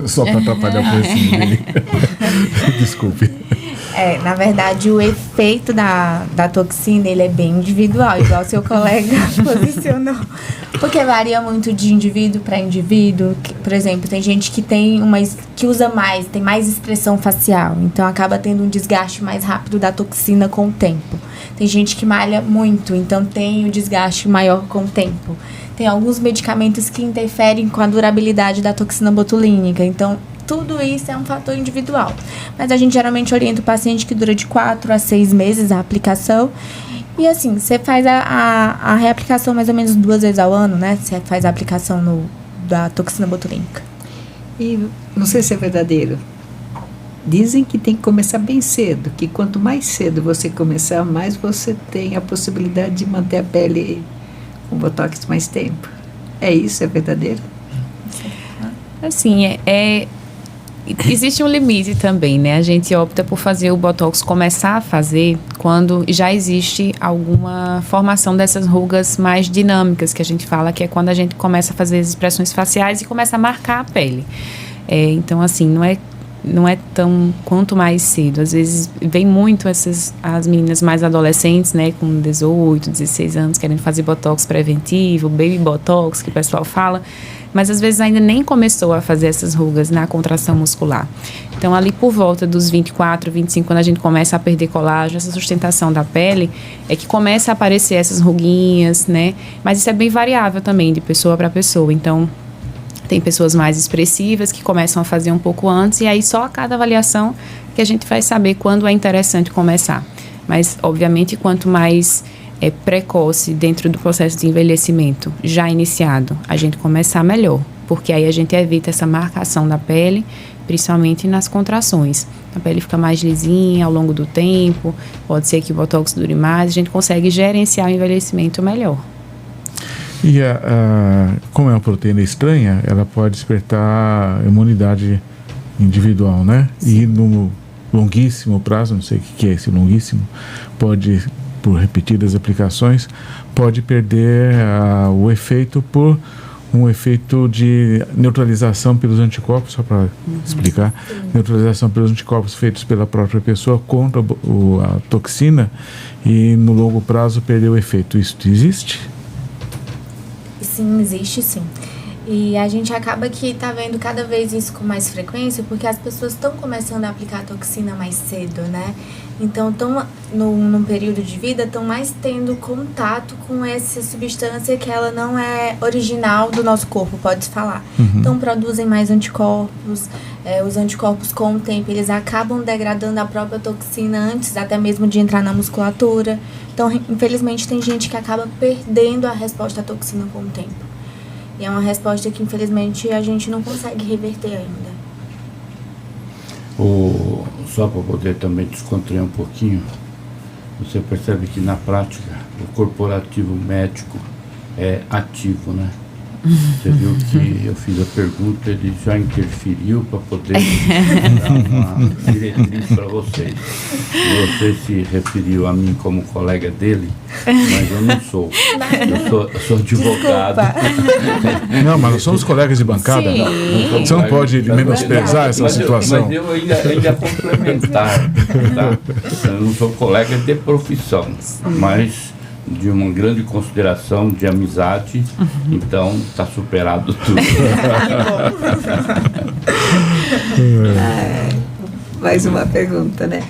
só para atrapalhar o preço dele. Desculpe. Na verdade, o efeito da toxina, ele é bem individual, igual o seu colega posicionou. Porque varia muito de indivíduo para indivíduo. Por exemplo, tem gente que usa mais, tem mais expressão facial. Então, acaba tendo um desgaste mais rápido da toxina com o tempo. Tem gente que malha muito, então tem o desgaste maior com o tempo. Tem alguns medicamentos que interferem com a durabilidade da toxina botulínica. Então, tudo isso é um fator individual. Mas a gente geralmente orienta o paciente que dura de 4 a 6 meses a aplicação. E assim, você faz a reaplicação mais ou menos 2 vezes ao ano, né? Você faz a aplicação da toxina botulínica. E não sei se é verdadeiro. Dizem que tem que começar bem cedo, que quanto mais cedo você começar, mais você tem a possibilidade de manter a pele com Botox mais tempo. É isso? É verdadeiro? Assim, existe um limite também, né? A gente opta por fazer o Botox, começar a fazer quando já existe alguma formação dessas rugas mais dinâmicas, que a gente fala, que é quando a gente começa a fazer as expressões faciais e começa a marcar a pele. Então, assim, não é tão quanto mais cedo. Às vezes vem muito as meninas mais adolescentes, né, com 18, 16 anos, querendo fazer Botox preventivo, baby Botox, que o pessoal fala, mas às vezes ainda nem começou a fazer essas rugas na contração muscular. Então, ali por volta dos 24, 25, quando a gente começa a perder colágeno, essa sustentação da pele, é que começa a aparecer essas ruguinhas, né? Mas isso é bem variável também, de pessoa para pessoa. Então, tem pessoas mais expressivas que começam a fazer um pouco antes, e aí só a cada avaliação que a gente vai saber quando é interessante começar. Mas, obviamente, quanto mais precoce dentro do processo de envelhecimento já iniciado, a gente começar melhor, porque aí a gente evita essa marcação da pele, principalmente nas contrações. A pele fica mais lisinha ao longo do tempo, pode ser que o Botox dure mais, a gente consegue gerenciar o envelhecimento melhor. E como é uma proteína estranha, ela pode despertar imunidade individual, né? Sim. E no longuíssimo prazo, não sei o que é esse longuíssimo, pode, por repetidas aplicações, pode perder o efeito por um efeito de neutralização pelos anticorpos, só para explicar, neutralização pelos anticorpos feitos pela própria pessoa contra a toxina, e no longo prazo perder o efeito. Isso existe? Sim, existe sim. E a gente acaba que tá vendo cada vez isso com mais frequência, porque as pessoas estão começando a aplicar a toxina mais cedo, né? Então, estão num período de vida, estão mais tendo contato com essa substância que ela não é original do nosso corpo, pode-se falar. Então, produzem mais anticorpos. Os anticorpos, com o tempo, eles acabam degradando a própria toxina antes até mesmo de entrar na musculatura. Então, infelizmente, tem gente que acaba perdendo a resposta à toxina com o tempo. E é uma resposta que, infelizmente, a gente não consegue reverter ainda. Só para poder também descontrair um pouquinho, você percebe que na prática o corporativo médico é ativo, né? Você viu que eu fiz a pergunta, ele já interferiu para poder dar uma diretriz para vocês. Você se referiu a mim como colega dele, mas eu não sou. Eu sou advogado. Não, mas nós somos colegas de bancada. Você não pode menosprezar essa situação. Mas eu ainda complementar. Tá? Eu não sou colega de profissão, mas de uma grande consideração, de amizade, então está superado tudo. Mais uma pergunta, né?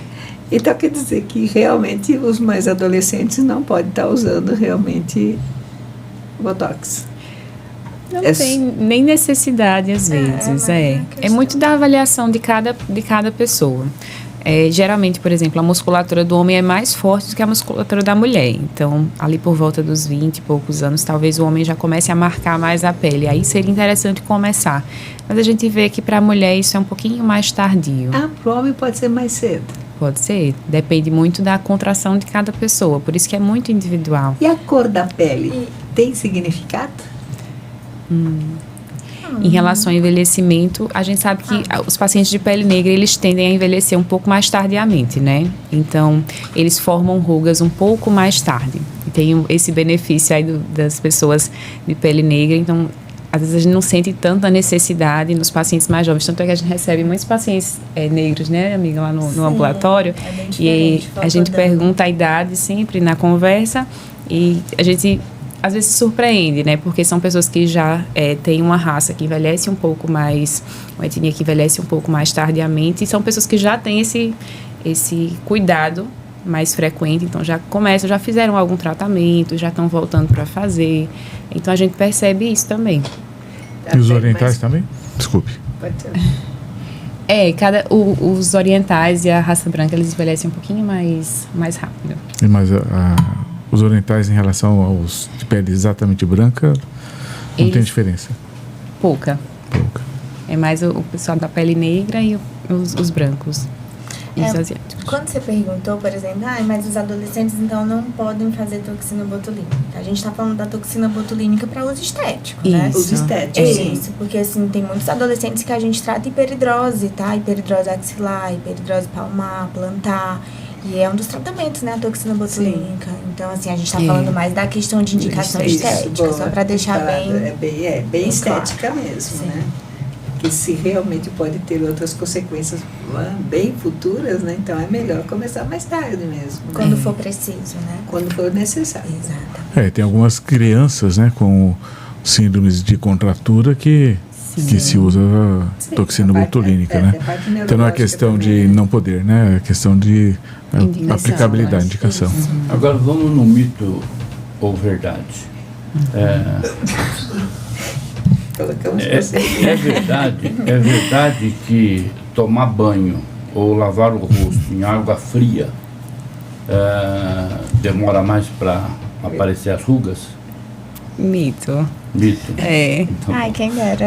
Então quer dizer que realmente os mais adolescentes não podem estar usando realmente Botox? Não tem nem necessidade às vezes. É muito da avaliação de cada pessoa. Geralmente, por exemplo, a musculatura do homem é mais forte do que a musculatura da mulher. Então, ali por volta dos 20 e poucos anos, talvez o homem já comece a marcar mais a pele. Aí seria interessante começar. Mas a gente vê que para a mulher isso é um pouquinho mais tardio. Para o homem pode ser mais cedo? Pode ser. Depende muito da contração de cada pessoa. Por isso que é muito individual. E a cor da pele tem significado? Em relação ao envelhecimento, a gente sabe que os pacientes de pele negra, eles tendem a envelhecer um pouco mais tardiamente, né? Então, eles formam rugas um pouco mais tarde. E tem esse benefício aí das pessoas de pele negra. Então, às vezes a gente não sente tanta necessidade nos pacientes mais jovens. Tanto é que a gente recebe muitos pacientes negros, né, amiga, lá no ambulatório. E aí a gente pergunta a idade sempre na conversa e a gente às vezes se surpreende, né? Porque são pessoas que já têm uma raça que envelhece um pouco mais, uma etnia que envelhece um pouco mais tardiamente, e são pessoas que já têm esse cuidado mais frequente, então já fizeram algum tratamento, já estão voltando para fazer. Então a gente percebe isso também. E os orientais também? Desculpe. Pode ser. Os orientais e a raça branca, eles envelhecem um pouquinho mais rápido. Mas os orientais em relação aos de pele exatamente branca, não tem diferença? Pouca. É mais o pessoal da pele negra e os brancos. e os asiáticos. Quando você perguntou, por exemplo, mas os adolescentes então não podem fazer toxina botulínica. A gente está falando da toxina botulínica para uso estético, né? Uso estético, sim. Isso, porque assim, tem muitos adolescentes que a gente trata hiperidrose, tá? Hiperidrose axilar, hiperidrose palmar, plantar. E é um dos tratamentos, né? A toxina botulínica. Sim. Então, assim, a gente está falando mais da questão de indicação estética, só para deixar bem estética claro. Mesmo, sim. Né? Que se realmente pode ter outras consequências bem futuras, né? Então é melhor começar mais tarde mesmo. Quando for preciso, né? Quando for necessário. Exato. Tem algumas crianças, né, com síndromes de contratura que se usa toxina botulínica, né? Então não é questão de não poder, né? É questão de aplicabilidade, indicação. Agora vamos no mito ou verdade. É verdade que tomar banho ou lavar o rosto em água fria demora mais para aparecer as rugas? Mito. Então, quem dera.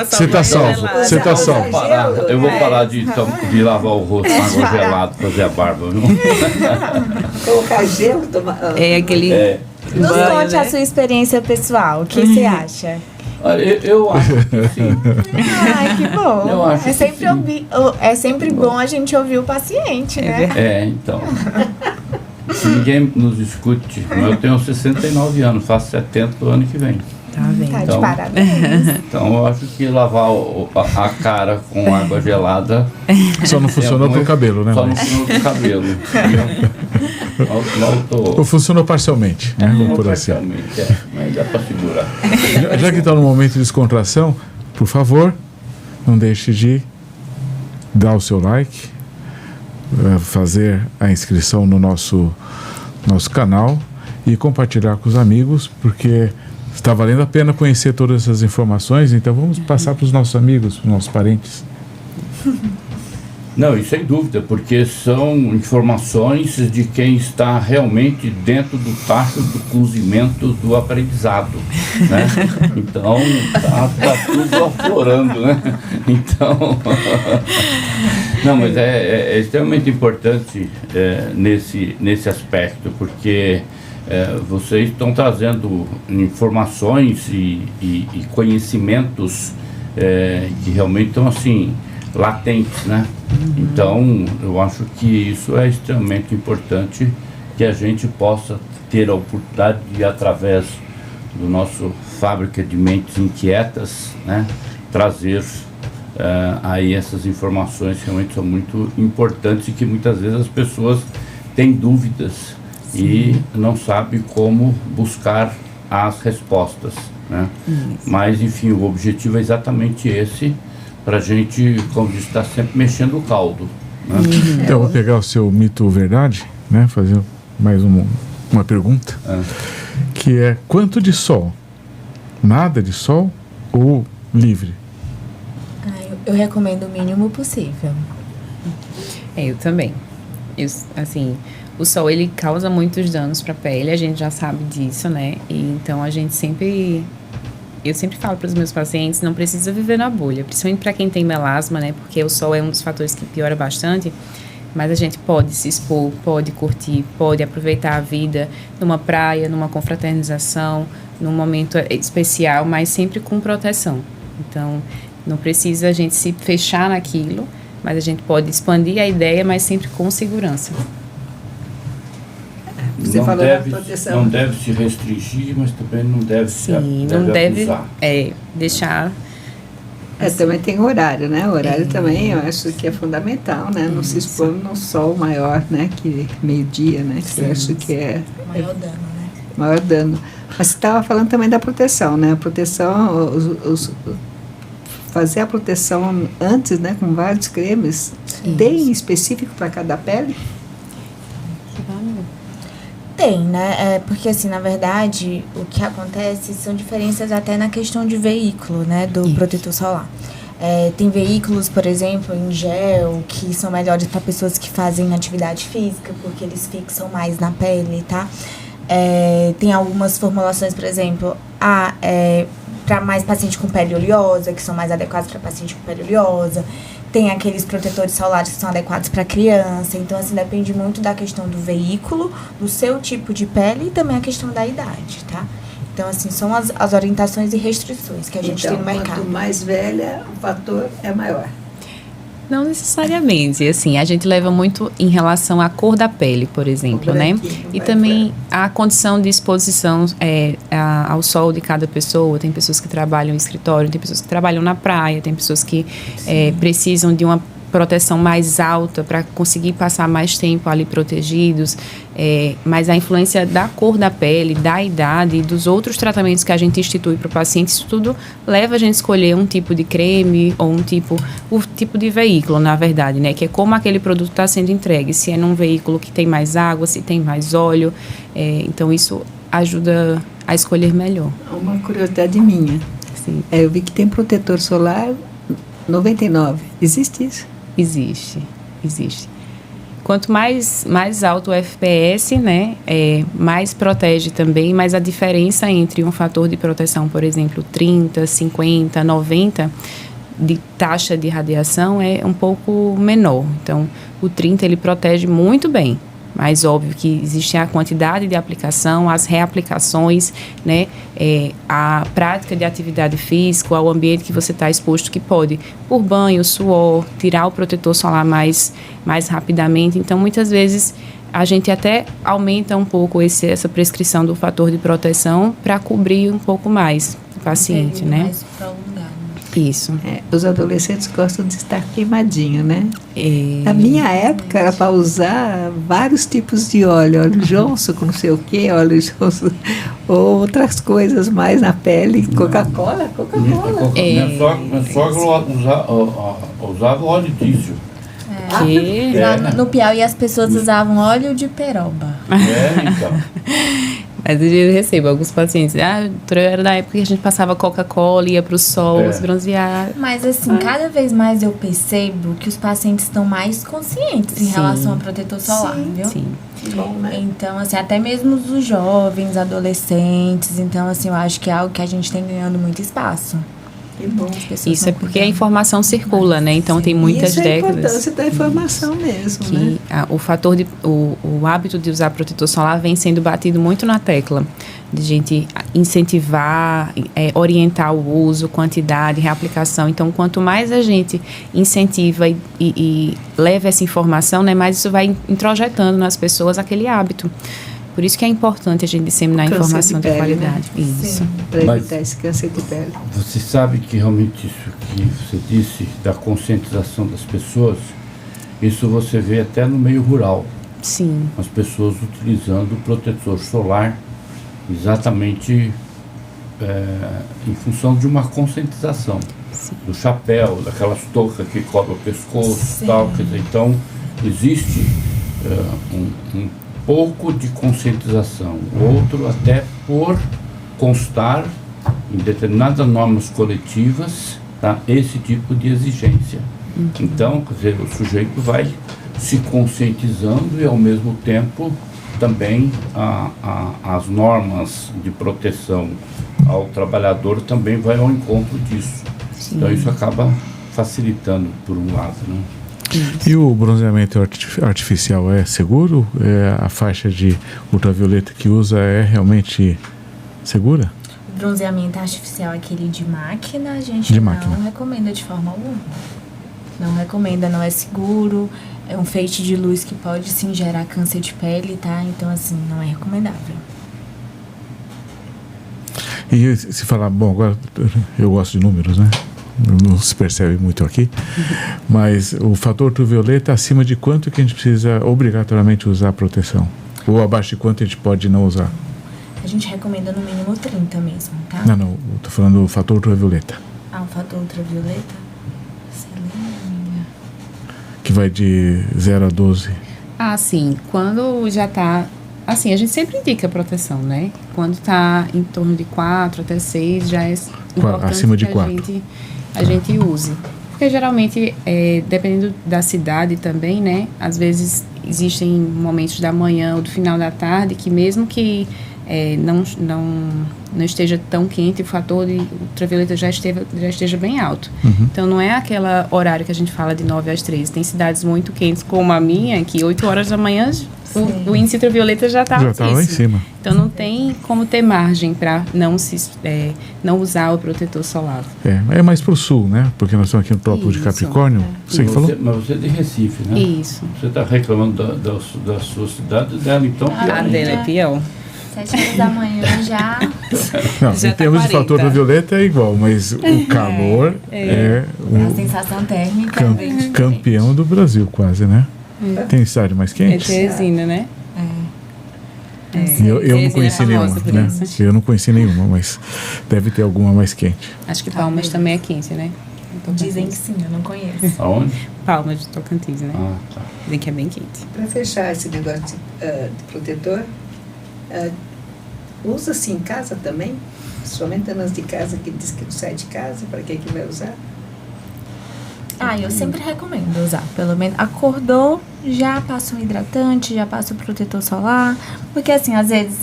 Você está salvo. Você está salvo. Eu vou parar de lavar o rosto com água gelada, fazer a barba. Colocar gelo, tomar. Aquele. Nos conte a sua experiência pessoal. O que você acha? Eu acho que sim. Que bom. Eu acho é sempre bom a gente ouvir o paciente, né? Então. Se ninguém nos escute, eu tenho 69 anos, faço 70 o ano que vem. Tá vendo? Tá de parabéns. Então eu acho que lavar a cara com água gelada só não funciona pro cabelo, né? Só não funciona pro cabelo. Ou funcionou parcialmente, né? Vamos por assim. Mas dá para segurar. Já que está no momento de descontração, por favor, não deixe de dar o seu like, fazer a inscrição no nosso canal e compartilhar com os amigos, porque está valendo a pena conhecer todas essas informações, então vamos passar para os nossos amigos, para os nossos parentes. Não, e sem dúvida, porque são informações de quem está realmente dentro do tacho do cozimento do aprendizado, né? Então, tá tudo aflorando, né? Então, não, mas é extremamente importante nesse aspecto, porque vocês estão trazendo informações e conhecimentos que realmente estão assim latentes, né? Então, eu acho que isso é extremamente importante, que a gente possa ter a oportunidade de, através do nosso Fábrica de Mentes Inquietas, né, trazer aí essas informações que realmente são muito importantes e que muitas vezes as pessoas têm dúvidas. Sim. E não sabem como buscar as respostas, né? Mas, enfim, o objetivo é exatamente esse, para a gente, como disse, estar sempre mexendo o caldo, né? Então, eu vou pegar o seu mito ou verdade, né? Fazer mais uma pergunta, que é: quanto de sol? Nada de sol ou livre? Eu recomendo o mínimo possível. Eu também. Assim, o sol, ele causa muitos danos para a pele, a gente já sabe disso, né? E então eu sempre falo para os meus pacientes, não precisa viver na bolha, principalmente para quem tem melasma, né? Porque o sol é um dos fatores que piora bastante, mas a gente pode se expor, pode curtir, pode aproveitar a vida numa praia, numa confraternização, num momento especial, mas sempre com proteção. Então, não precisa a gente se fechar naquilo, mas a gente pode expandir a ideia, mas sempre com segurança. Você falou da proteção. Não deve se restringir, mas também não deve abusar. Deixar. Também tem horário, né? O horário também eu acho que é fundamental, né? Não se expor no sol maior, né? Que meio-dia, né? Que eu acho que é maior dano, né? Maior dano. Mas você estava falando também da proteção, né? A proteção, fazer a proteção antes, né? Com vários cremes. Tem específico para cada pele? Tem, né? Porque, assim, na verdade, o que acontece são diferenças até na questão de veículo, né? Do protetor solar. Tem veículos, por exemplo, em gel, que são melhores para pessoas que fazem atividade física, porque eles fixam mais na pele, tá? Tem algumas formulações, por exemplo, para para mais paciente com pele oleosa, que são mais adequados para paciente com pele oleosa. Tem aqueles protetores solares que são adequados para criança. Então, assim, depende muito da questão do veículo, do seu tipo de pele e também a questão da idade, tá? Então, assim, são as orientações e restrições que a gente tem no mercado. Quanto mais velha, o fator é maior. Não necessariamente, assim, a gente leva muito em relação à cor da pele, por exemplo, né? E também a condição de exposição ao sol de cada pessoa. Tem pessoas que trabalham em escritório, tem pessoas que trabalham na praia, tem pessoas que precisam de uma proteção mais alta para conseguir passar mais tempo ali protegidos, mas a influência da cor da pele, da idade e dos outros tratamentos que a gente institui para o paciente, isso tudo leva a gente a escolher um tipo de creme ou o tipo de veículo, na verdade, né? Que é como aquele produto está sendo entregue, se é num veículo que tem mais água, se tem mais óleo, então isso ajuda a escolher melhor. Uma curiosidade minha, Sim. Eu vi que tem protetor solar 99, existe isso? Existe. Quanto mais alto o FPS, né, mais protege também, mas a diferença entre um fator de proteção, por exemplo, 30, 50, 90 de taxa de radiação é um pouco menor. Então, o 30 ele protege muito bem. Mas óbvio que existe a quantidade de aplicação, as reaplicações, né, a prática de atividade física, ao ambiente que você está exposto, que pode, por banho, suor, tirar o protetor solar mais rapidamente. Então, muitas vezes, a gente até aumenta um pouco essa prescrição do fator de proteção para cobrir um pouco mais o paciente, né? Mais prolongado. Isso. Os adolescentes gostam de estar queimadinho, né? Na minha época era para usar vários tipos de óleo Johnson com não sei o que, óleo Johnson, ou outras coisas mais na pele, Coca-Cola. Minha sogra usava óleo diesel. No Piauí as pessoas usavam óleo de peroba. Então. Mas eu recebo alguns pacientes. Eu era da época que a gente passava Coca-Cola, ia pro sol, se bronzear. Mas assim, cada vez mais eu percebo que os pacientes estão mais conscientes em relação ao protetor solar, viu? Sim. Bom, né? Então, assim, até mesmo os jovens, adolescentes. Então, assim, eu acho que é algo que a gente tem ganhando muito espaço. Que bom. Isso é porque a informação circula, né? Então tem muitas décadas. Isso é a importância da informação mesmo, que né? o hábito de usar protetor solar vem sendo batido muito na tecla de gente incentivar, orientar o uso, quantidade, reaplicação. Então, quanto mais a gente incentiva e leva essa informação, né, mais isso vai introjetando nas pessoas aquele hábito. Por isso que é importante a gente disseminar informação de qualidade. Né? Isso. Para evitar esse câncer de pele. Você sabe que realmente isso que você disse, da conscientização das pessoas, isso você vê até no meio rural. Sim. As pessoas utilizando o protetor solar exatamente em função de uma conscientização. Sim. Do chapéu, daquelas toucas que cobrem o pescoço e tal. Quer dizer, então, existe um pouco de conscientização, outro até por constar em determinadas normas coletivas, tá, esse tipo de exigência. Então, quer dizer, o sujeito vai se conscientizando e ao mesmo tempo também as normas de proteção ao trabalhador também vai ao encontro disso. Sim. Então isso acaba facilitando por um lado, né? E o bronzeamento artificial é seguro? A faixa de ultravioleta que usa é realmente segura? O bronzeamento artificial, aquele de máquina, a gente não recomenda de forma alguma. Não recomenda, não é seguro. É um feixe de luz que pode sim gerar câncer de pele, tá? Então, assim, não é recomendável. E se falar, bom, agora eu gosto de números, né? Não se percebe muito aqui, mas o fator ultravioleta, acima de quanto que a gente precisa obrigatoriamente usar proteção? Ou abaixo de quanto a gente pode não usar? A gente recomenda no mínimo 30 mesmo, tá? Não, eu tô falando do fator ultravioleta. O fator ultravioleta? Excelente. Que vai de 0 a 12. Sim. Quando já tá... Assim, a gente sempre indica proteção, né? Quando tá em torno de 4 até 6, já é importante acima de que 4. A gente use. Porque geralmente, dependendo da cidade também, né? Às vezes existem momentos da manhã ou do final da tarde que mesmo que não esteja tão quente e o fator de ultravioleta já esteja bem alto. Então, não é aquele horário que a gente fala de 9 às 13. Tem cidades muito quentes, como a minha, que 8 horas da manhã o índice ultravioleta já está lá em cima. Então, não tem como ter margem para não usar o protetor solar. É mais para o sul, né? Porque nós estamos aqui no Trópico de Capricórnio. Você falou? Mas você é de Recife, né? Isso. Você está reclamando da sua cidade, dela, então... A dela é pior. 7 horas da manhã já... Não, Já em termos de fator ultravioleta é igual, mas o calor é A sensação térmica é bem diferente. campeão do Brasil quase, né? Tem cidade mais É quente? Teresina, né? Eu não conheci nenhuma, né? Eu não conheci nenhuma, mas deve ter alguma mais quente. Acho que Palmas também é quente, né? Dizem que sim, eu não conheço. Aonde? Palmas de Tocantins, né? Ah, tá. Dizem que é bem quente. Para fechar esse negócio de protetor, usa-se em casa também? Somente donas de casa que diz que não sai de casa, para que vai usar? Eu sempre recomendo usar. Pelo menos acordou, já passa um hidratante, já passa o protetor solar. Porque assim, às vezes,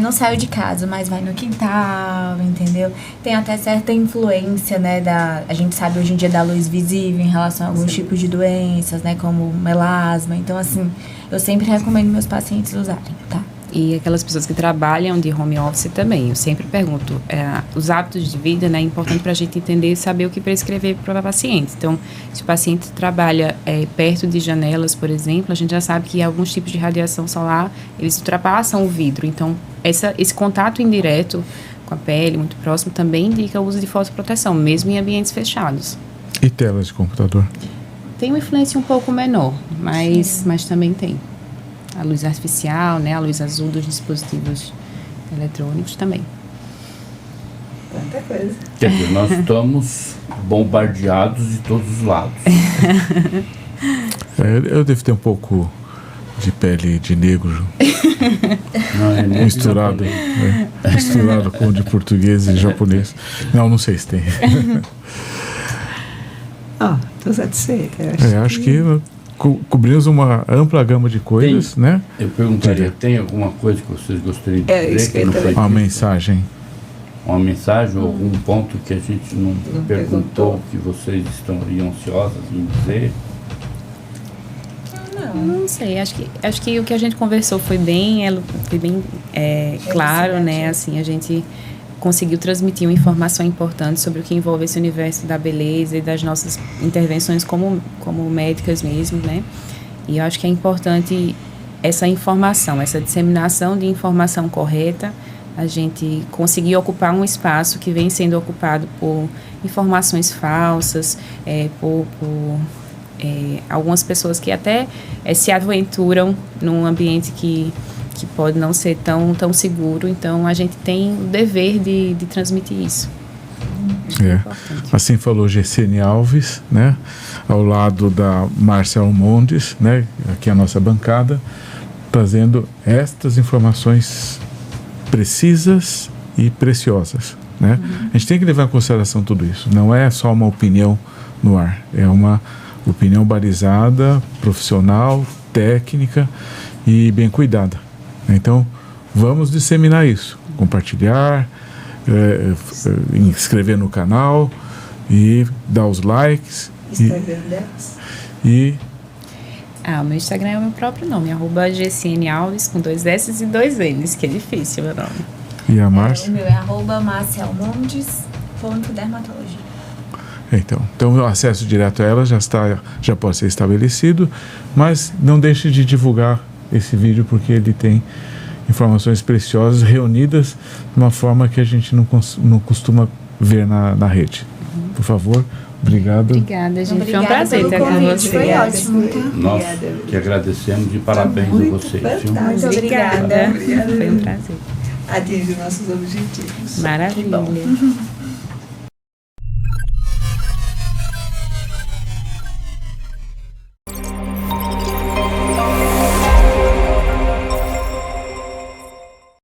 não saiu de casa, mas vai no quintal, entendeu? Tem até certa influência, né, a gente sabe hoje em dia da luz visível em relação a alguns tipos de doenças, né, como melasma. Então, assim, eu sempre recomendo meus pacientes usarem, tá? E aquelas pessoas que trabalham de home office também. Eu sempre pergunto, os hábitos de vida, né, é importante para a gente entender e saber o que prescrever para o paciente. Então, se o paciente trabalha perto de janelas, por exemplo, a gente já sabe que alguns tipos de radiação solar, eles ultrapassam o vidro. Então, esse contato indireto com a pele, muito próximo, também indica o uso de fotoproteção, mesmo em ambientes fechados. E telas de computador? Tem uma influência um pouco menor, mas também tem. A luz artificial, né, a luz azul dos dispositivos eletrônicos também. Tanta coisa. Quer dizer, nós estamos bombardeados de todos os lados. Eu devo ter um pouco de pele de negro Não, é misturado, misturado com de português e japonês. Não sei se tem. Estou satisfeita. Acho que cobrimos uma ampla gama de coisas, né? Eu perguntaria, tem alguma coisa que vocês gostariam de dizer que não foi uma dito? mensagem. Uma mensagem ou algum ponto que a gente não perguntou que vocês estariam ansiosas em dizer? Não sei, acho que o que a gente conversou foi bem claro, né? Assim, a gente conseguiu transmitir uma informação importante sobre o que envolve esse universo da beleza e das nossas intervenções como médicas mesmo, né? E eu acho que é importante essa informação, essa disseminação de informação correta, a gente conseguir ocupar um espaço que vem sendo ocupado por informações falsas, por algumas pessoas que até se aventuram num ambiente que pode não ser tão seguro. Então, a gente tem o dever de transmitir isso. Assim falou Gessiane Alves, né? Ao lado da Márcia Almondes, né? Aqui a nossa bancada, trazendo estas informações precisas e preciosas, né? A gente tem que levar em consideração tudo isso. Não é só uma opinião no ar. É uma opinião balizada, profissional, técnica e bem cuidada. Então, vamos disseminar isso, compartilhar, inscrever no canal e dar os likes. Instagram delas? O meu Instagram é o meu próprio nome, @GCNAlves, com 2 S e 2 N's, que é difícil o meu nome. E a Márcia? O meu é @marcialmondes.dermatologia. Então o acesso direto a ela já pode ser estabelecido, mas não deixe de divulgar esse vídeo, porque ele tem informações preciosas reunidas de uma forma que a gente não costuma ver na rede. Por favor, obrigado. Obrigada, gente. Obrigada, foi um prazer estar com você. Foi ótimo, tá? Nós que agradecemos e parabéns a vocês. Viu? Muito obrigada. Foi um prazer. Atinge nossos objetivos. Maravilha.